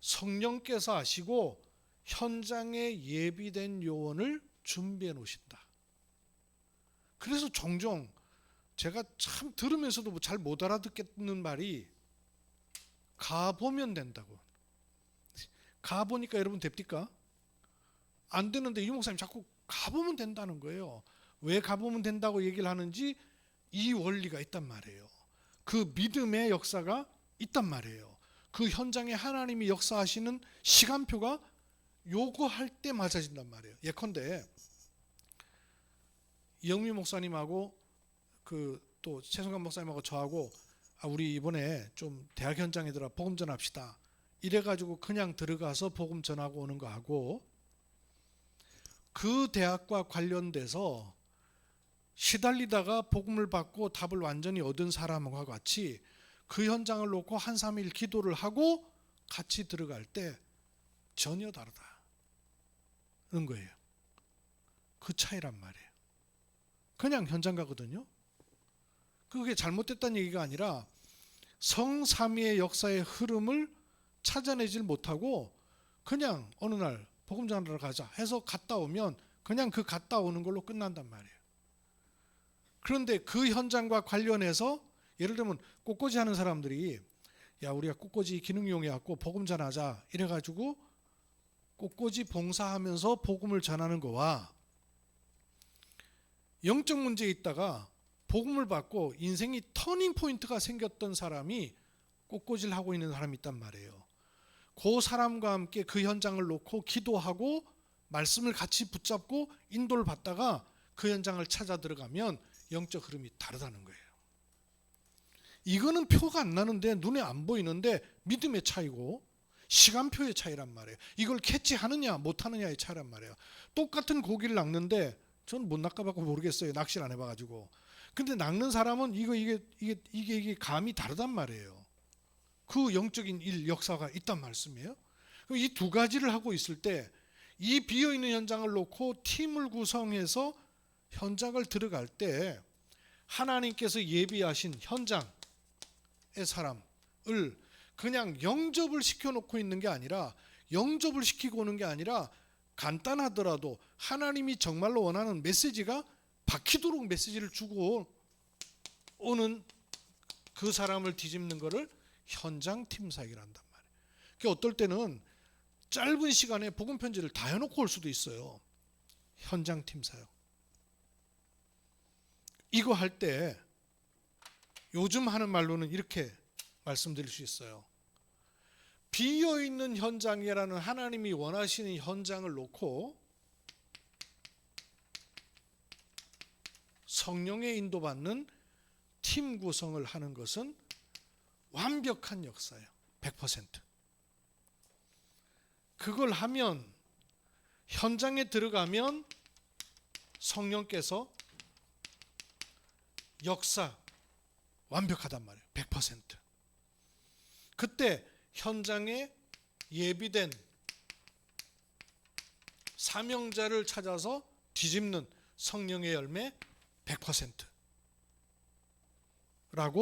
성령께서 하시고 현장에 예비된 요원을 준비해 놓으신다. 그래서 종종 제가 참 들으면서도 잘 못 알아듣겠는 말이 가보면 된다고. 가보니까 여러분 됩니까? 안 되는데 유 목사님 자꾸 가보면 된다는 거예요. 왜 가보면 된다고 얘기를 하는지 이 원리가 있단 말이에요. 그 믿음의 역사가 있단 말이에요. 그 현장에 하나님이 역사하시는 시간표가 요구할 때 맞아진단 말이에요. 예컨대 이영미 목사님하고 또 최성관 목사님하고 저하고 우리 이번에 좀 대학 현장에 들어 복음 전합시다. 이래가지고 그냥 들어가서 복음 전하고 오는 거하고 그 대학과 관련돼서 시달리다가 복음을 받고 답을 완전히 얻은 사람과 같이 그 현장을 놓고 한 3일 기도를 하고 같이 들어갈 때 전혀 다르다는 거예요. 그 차이란 말이에요. 그냥 현장 가거든요. 그게 잘못됐다는 얘기가 아니라 성삼위의 역사의 흐름을 찾아내질 못하고 그냥 어느 날 복음 전하러 가자 해서 갔다 오면 그냥 그 갔다 오는 걸로 끝난단 말이에요. 그런데 그 현장과 관련해서 예를 들면 꽃꽂이 하는 사람들이 야 우리가 꽃꽂이 기능용해 갖고 복음 전하자 이래가지고 꽃꽂이 봉사하면서 복음을 전하는 거와 영적 문제에 있다가 복음을 받고 인생이 터닝 포인트가 생겼던 사람이 꽃꽂이를 하고 있는 사람이 있단 말이에요. 그 사람과 함께 그 현장을 놓고 기도하고 말씀을 같이 붙잡고 인도를 받다가 그 현장을 찾아 들어가면 영적 흐름이 다르다는 거예요. 이거는 표가 안 나는데 눈에 안 보이는데 믿음의 차이고 시간표의 차이란 말이에요. 이걸 캐치하느냐 못하느냐의 차이란 말이에요. 똑같은 고기를 낚는데 저는 못 낚아봤고 모르겠어요. 낚시를 안 해봐가지고. 근데 낚는 사람은 이게 감이 다르단 말이에요. 그 영적인 역사가 있단 말씀이에요. 이 두 가지를 하고 있을 때 이 비어있는 현장을 놓고 팀을 구성해서 현장을 들어갈 때 하나님께서 예비하신 현장의 사람을 그냥 영접을 시켜놓고 있는 게 아니라 영접을 시키고 오는 게 아니라 간단하더라도 하나님이 정말로 원하는 메시지가 박히도록 메시지를 주고 오는 그 사람을 뒤집는 것을 현장 팀 사역이라 한단 말이에요. 그러니까 어떨 때는 짧은 시간에 복음 편지를 다 해놓고 올 수도 있어요. 현장 팀 사역. 이거 할 때 요즘 하는 말로는 이렇게 말씀드릴 수 있어요. 비어있는 현장이라는 하나님이 원하시는 현장을 놓고 성령의 인도받는 팀 구성을 하는 것은 완벽한 역사예요. 100%. 그걸 하면 현장에 들어가면 성령께서 역사 완벽하단 말이에요. 100%. 그때 현장에 예비된 사명자를 찾아서 뒤집는 성령의 열매 100%라고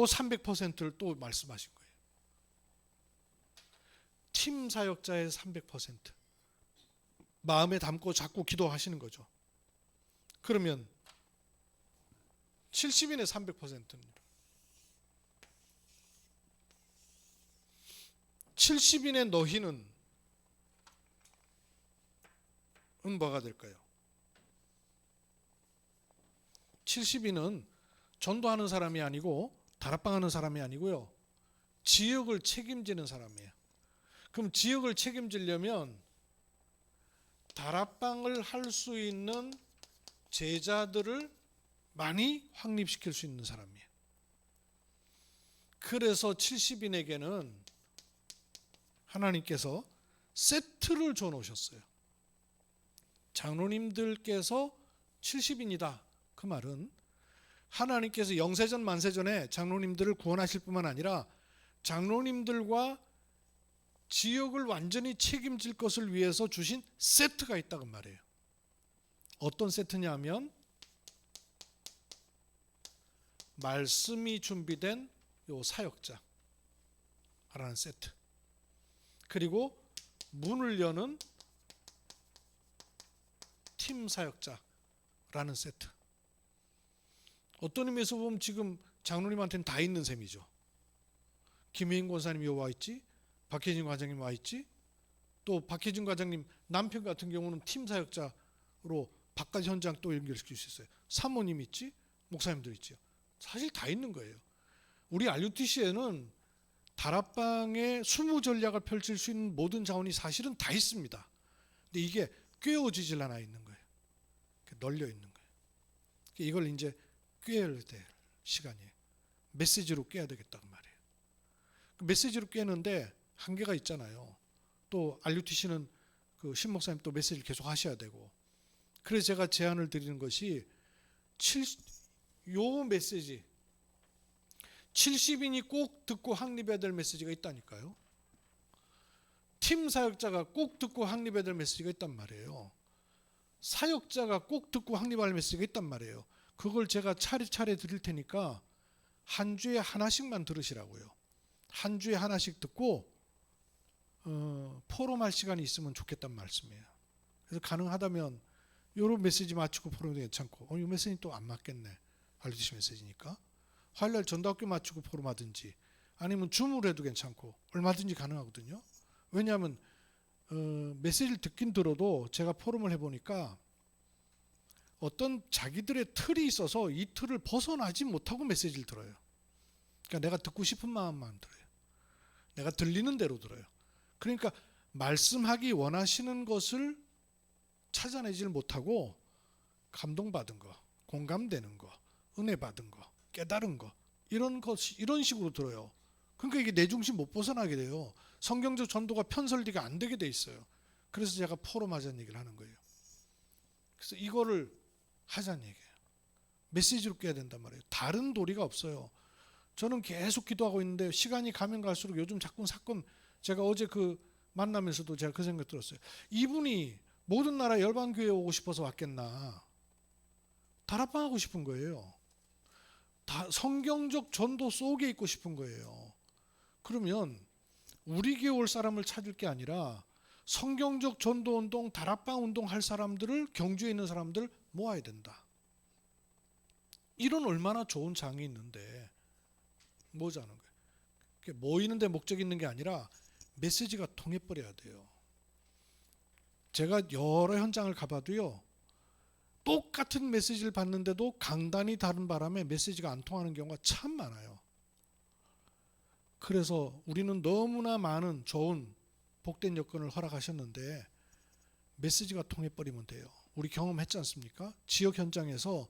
300%를 또 말씀하신 거예요. 팀 사역자의 300% 마음에 담고 자꾸 기도하시는 거죠. 그러면 70인의 300%는 70인의 너희는 뭐가 될까요? 70인은 전도하는 사람이 아니고 다락방 하는 사람이 아니고요. 지역을 책임지는 사람이에요. 그럼 지역을 책임지려면 다락방을 할 수 있는 제자들을 많이 확립시킬 수 있는 사람이에요. 그래서 70인에게는 하나님께서 세트를 줘 놓으셨어요. 장로님들께서 70인이다. 그 말은 하나님께서 영세전 만세전에 장로님들을 구원하실 뿐만 아니라 장로님들과 지역을 완전히 책임질 것을 위해서 주신 세트가 있다고 말해요. 어떤 세트냐면 말씀이 준비된 요 사역자라는 세트, 그리고 문을 여는 팀 사역자라는 세트. 어떤 의미에서 보면 지금 장로님한테는 다 있는 셈이죠. 김혜인 권사님이 와 있지, 박혜진 과장님 와 있지, 또 박혜진 과장님 남편 같은 경우는 팀 사역자로 바깥 현장 또 연결시킬 수 있어요. 사모님 있지, 목사님들 있죠. 사실 다 있는 거예요. 우리 RUTC에는 다락방에 수무 전략을 펼칠 수 있는 모든 자원이 사실은 다 있습니다. 근데 이게 꿰어지질 않아 있는 거예요. 널려 있는 거예요. 이걸 이제 꿰어야 될 시간이에요. 메시지로 꿰야 되겠다고 말이에요. 메시지로 꿰는데 한계가 있잖아요. 또 RUTC는 그 신 목사님 또 메시지를 계속 하셔야 되고. 그래서 제가 제안을 드리는 것이 요 메시지 70인이 꼭 듣고 확립해야 될 메시지가 있다니까요. 팀 사역자가 꼭 듣고 확립해야 될 메시지가 있단 말이에요. 사역자가 꼭 듣고 확립할 메시지가 있단 말이에요. 그걸 제가 차례차례 드릴 테니까 한 주에 하나씩만 들으시라고요. 한 주에 하나씩 듣고 포럼할 시간이 있으면 좋겠단 말씀이에요. 그래서 가능하다면 이런 메시지 맞추고 포럼도 괜찮고, 이 메시지 또 안 맞겠네, RUTC 메시지니까 화요일날 전도학교 맞추고 포럼하든지 아니면 줌으로 해도 괜찮고 얼마든지 가능하거든요. 왜냐하면 메시지를 듣긴 들어도 제가 포럼을 해보니까 어떤 자기들의 틀이 있어서 이 틀을 벗어나지 못하고 메시지를 들어요. 그러니까 내가 듣고 싶은 마음만 들어요. 내가 들리는 대로 들어요. 그러니까 말씀하기 원하시는 것을 찾아내질 못하고 감동받은 거, 공감되는 거, 은혜 받은 거, 깨달은 거, 이런 식으로 들어요. 그러니까 이게 내 중심 못 벗어나게 돼요. 성경적 전도가 편설되게 안 되게 돼 있어요. 그래서 제가 포럼하자는 얘기를 하는 거예요. 그래서 이거를 하자는 얘기예요. 메시지로 껴야 된단 말이에요. 다른 도리가 없어요. 저는 계속 기도하고 있는데 시간이 가면 갈수록 요즘 자꾸 사건, 제가 어제 그 만나면서도 제가 그 생각 들었어요. 이분이 모든 나라 열방교회에 오고 싶어서 왔겠나. 다락방 하고 싶은 거예요. 성경적 전도 속에 있고 싶은 거예요. 그러면 우리 교회 올 사람을 찾을 게 아니라 성경적 전도 운동, 다락방 운동 할 사람들을, 경주에 있는 사람들 모아야 된다. 이런 얼마나 좋은 장이 있는데 모자는 거예요. 모이는 데 목적이 있는 게 아니라 메시지가 통해버려야 돼요. 제가 여러 현장을 가봐도요, 똑같은 메시지를 받는데도 강단이 다른 바람에 메시지가 안 통하는 경우가 참 많아요. 그래서 우리는 너무나 많은 좋은 복된 여건을 허락하셨는데 메시지가 통해버리면 돼요. 우리 경험했지 않습니까? 지역 현장에서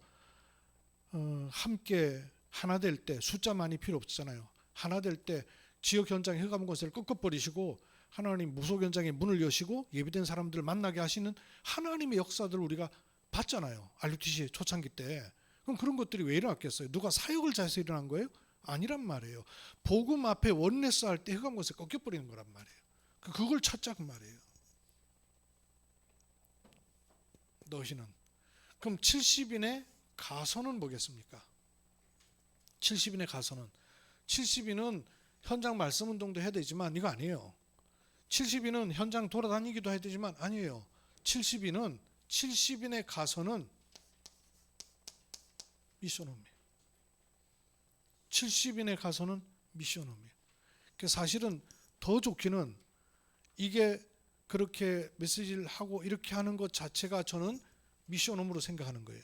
함께 하나 될 때, 숫자 많이 필요 없잖아요. 하나 될 때 지역 현장의 흑암 권세를 꺾어버리시고 하나님 무속 현장에 문을 여시고 예비된 사람들을 만나게 하시는 하나님의 역사들을 우리가 봤잖아요. RUTC 초창기 때. 그럼 그런 것들이 왜 일어났겠어요? 누가 사역을 잘해서 일어난 거예요? 아니란 말이에요. 복음 앞에 원네스 할 때 흑암 권세 꺾여버리는 거란 말이에요. 그걸 찾자고 말이에요. 너희는. 그럼 70인의 가서는 뭐겠습니까? 70인의 가서는, 70인은 현장 말씀 운동도 해야 되지만 이거 아니에요. 70인은 현장 돌아다니기도 해야 되지만 아니에요. 70인의 가서는 미션홈이에요. 70인의 가서는 미션홈이에요. 사실은 더 좋기는 이게 그렇게 메시지를 하고 이렇게 하는 것 자체가 저는 미션홈으로 생각하는 거예요.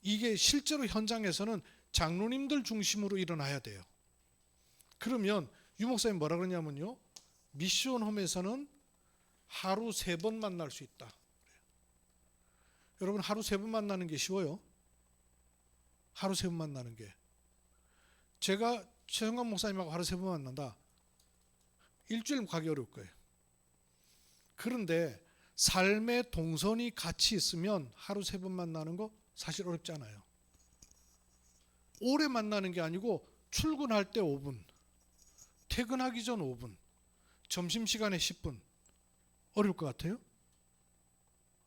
이게 실제로 현장에서는 장로님들 중심으로 일어나야 돼요. 그러면 유 목사님 뭐라 그러냐면요, 미션홈에서는 하루 3번 만날 수 있다. 여러분, 하루 3번 만나는 게 쉬워요? 하루 3번 만나는 게. 제가 최성관 목사님하고 하루 3번 만난다. 일주일 가기 어려울 거예요. 그런데 삶의 동선이 같이 있으면 하루 3번 만나는 거 사실 어렵지 않아요. 오래 만나는 게 아니고 출근할 때 5분, 퇴근하기 전 5분, 점심시간에 10분. 어려울 것 같아요?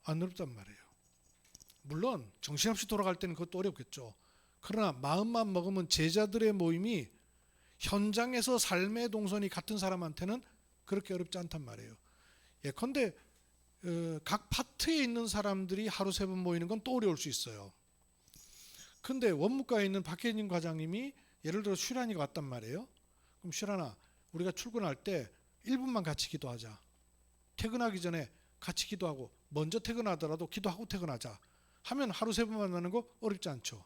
안 어렵단 말이에요. 물론 정신없이 돌아갈 때는 그것도 어렵겠죠. 그러나 마음만 먹으면 제자들의 모임이 현장에서 삶의 동선이 같은 사람한테는 그렇게 어렵지 않단 말이에요. 예컨대 각 파트에 있는 사람들이 하루 3번 모이는 건 또 어려울 수 있어요. 근데 원무과에 있는 박혜진 과장님이 예를 들어 슈란이가 왔단 말이에요. 그럼 슈란아, 우리가 출근할 때 1분만 같이 기도하자. 퇴근하기 전에 같이 기도하고 먼저 퇴근하더라도 기도하고 퇴근하자 하면 하루 3번 만나는 거 어렵지 않죠.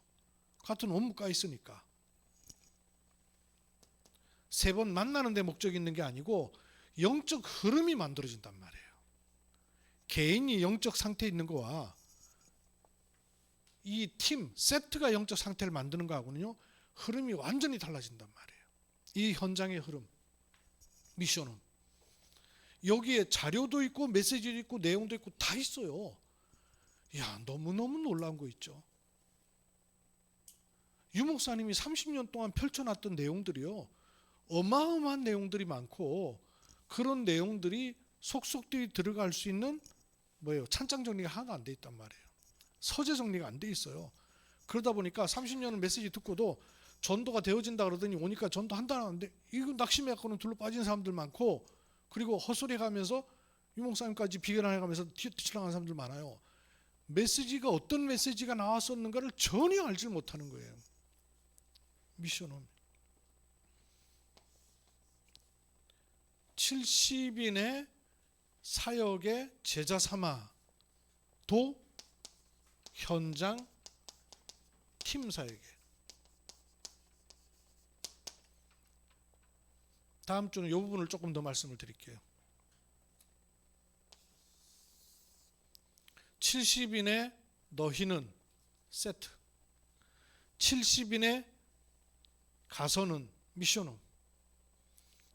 같은 원무과에 있으니까. 3번 만나는 데 목적이 있는 게 아니고 영적 흐름이 만들어진단 말이에요. 개인이 영적 상태에 있는 거와 이 팀, 세트가 영적 상태를 만드는 거하고는요, 흐름이 완전히 달라진단 말이에요. 이 현장의 흐름, 미션은. 여기에 자료도 있고 메시지도 있고 내용도 있고 다 있어요. 야, 너무너무 놀라운 거 있죠. 유 목사님이 30년 동안 펼쳐놨던 내용들이요, 어마어마한 내용들이 많고 그런 내용들이 속속들이 들어갈 수 있는 찬장 정리가 하나도 안 돼 있단 말이에요. 서재 정리가 안 돼 있어요. 그러다 보니까 30년을 메시지 듣고도 전도가 되어진다 그러더니 오니까 전도 한다는데 이거 낙심해 갖고는 둘러 빠진 사람들 많고, 그리고 헛소리 하면서 유 목사님까지 비견해 가면서 뒤치랑하는 사람들 많아요. 메시지가 어떤 메시지가 나왔었는가를 전혀 알지 못하는 거예요. 미션은 70인의 사역의 제자 삼아도 현장 팀 사역에. 다음 주는 이 부분을 조금 더 말씀을 드릴게요. 70인의 너희는 세트, 70인의 가서는 미션홈,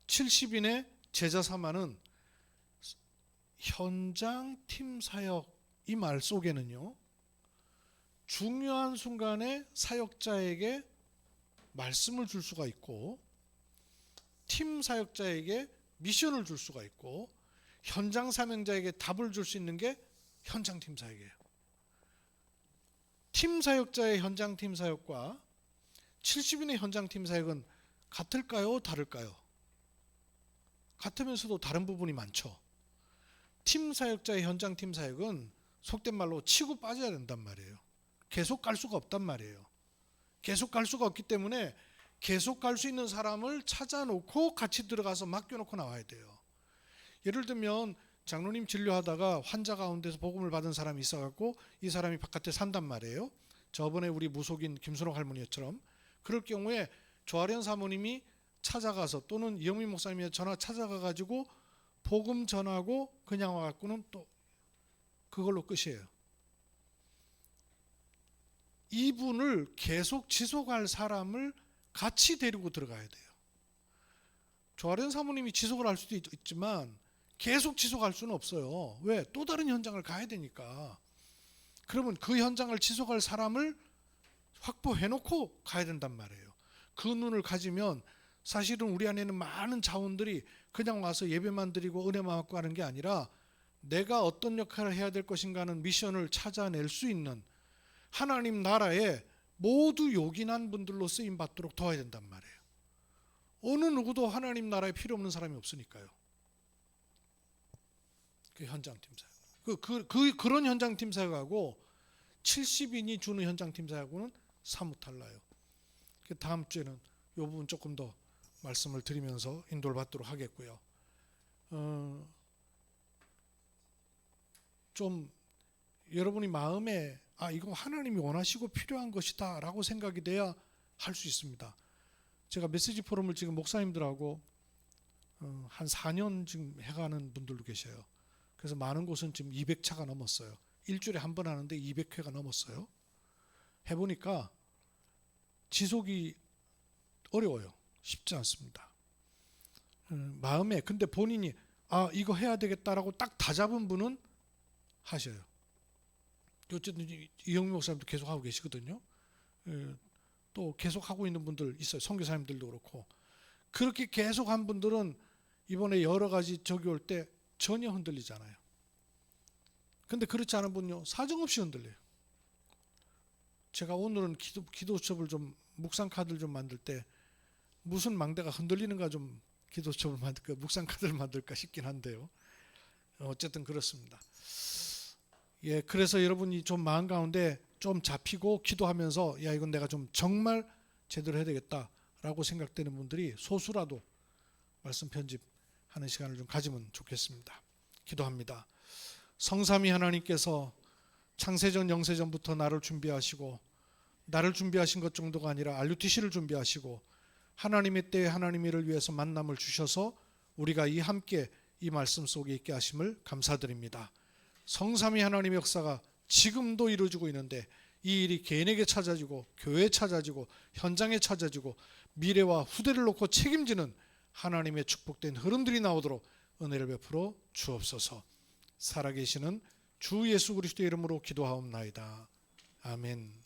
70인의 제자 삼아는 현장 팀 사역. 이 말 속에는요, 중요한 순간에 사역자에게 말씀을 줄 수가 있고 팀 사역자에게 미션을 줄 수가 있고 현장 사명자에게 답을 줄 수 있는 게 현장 팀 사역이에요. 팀 사역자의 현장 팀 사역과 70인의 현장 팀 사역은 같을까요? 다를까요? 같으면서도 다른 부분이 많죠. 팀 사역자의 현장 팀 사역은 속된 말로 치고 빠져야 된단 말이에요. 계속 갈 수가 없단 말이에요. 계속 갈 수가 없기 때문에 계속 갈 수 있는 사람을 찾아놓고 같이 들어가서 맡겨놓고 나와야 돼요. 예를 들면 장로님 진료하다가 환자 가운데서 복음을 받은 사람이 있어갖고 이 사람이 바깥에 산단 말이에요. 저번에 우리 무속인 김순옥 할머니처럼. 그럴 경우에 조아련 사모님이 찾아가서 또는 이영민 목사님이 찾아가가지고 복음 전하고 그냥 와갖고는 또 그걸로 끝이에요. 이분을 계속 지속할 사람을 같이 데리고 들어가야 돼요. 조아련 사모님이 지속을 할 수도 있지만 계속 지속할 수는 없어요. 왜? 또 다른 현장을 가야 되니까. 그러면 그 현장을 지속할 사람을 확보해놓고 가야 된단 말이에요. 그 눈을 가지면 사실은 우리 안에는 많은 자원들이 그냥 와서 예배만 드리고 은혜만 받고 하는 게 아니라 내가 어떤 역할을 해야 될 것인가 하는 미션을 찾아낼 수 있는 하나님 나라에 모두 요긴한 분들로 쓰임받도록 도와야 된단 말이에요. 어느 누구도 하나님 나라에 필요 없는 사람이 없으니까요. 그 현장팀 사역. 그런 현장팀 사역하고 70인이 주는 현장팀 사역하고는 사뭇 달라요. 다음 주에는 이 부분 조금 더 말씀을 드리면서 인도를 받도록 하겠고요. 좀 여러분이 마음에 이거 하나님이 원하시고 필요한 것이다 라고 생각이 돼야 할 수 있습니다. 제가 메시지 포럼을 지금 목사님들하고 한 4년 지금 해가는 분들도 계셔요. 그래서 많은 곳은 지금 200차가 넘었어요. 일주일에 한 번 하는데 200회가 넘었어요. 해보니까 지속이 어려워요. 쉽지 않습니다. 마음에 근데 본인이 이거 해야 되겠다라고 딱 다 잡은 분은 하셔요. 어쨌든 이영미 목사님도 계속 하고 계시거든요. 또 계속 하고 있는 분들 있어요. 선교사님들도 그렇고. 그렇게 계속 한 분들은 이번에 여러 가지 적이 올 때 전혀 흔들리잖아요. 근데 그렇지 않은 분요, 사정없이 흔들려요. 제가 오늘은 기도 수첩을 좀 묵상 카드를 좀 만들 때 무슨 망대가 흔들리는가 좀 기도 수첩을 만들까 묵상 카드를 만들까 싶긴 한데요. 어쨌든 그렇습니다. 예, 그래서 여러분이 좀 마음 가운데 좀 잡히고 기도하면서 이건 내가 좀 정말 제대로 해야 되겠다라고 생각되는 분들이 소수라도 말씀 편집하는 시간을 좀 가지면 좋겠습니다. 기도합니다. 성삼위 하나님께서 창세전 영세전부터 나를 준비하시고 나를 준비하신 것 정도가 아니라 RUTC를 준비하시고 하나님의 때에 하나님의 일을 위해서 만남을 주셔서 우리가 함께 이 말씀 속에 있게 하심을 감사드립니다. 성삼위 하나님의 역사가 지금도 이루어지고 있는데 이 일이 개인에게 찾아지고 교회에 찾아지고 현장에 찾아지고 미래와 후대를 놓고 책임지는 하나님의 축복된 흐름들이 나오도록 은혜를 베풀어 주옵소서. 살아계시는 주 예수 그리스도의 이름으로 기도하옵나이다. 아멘.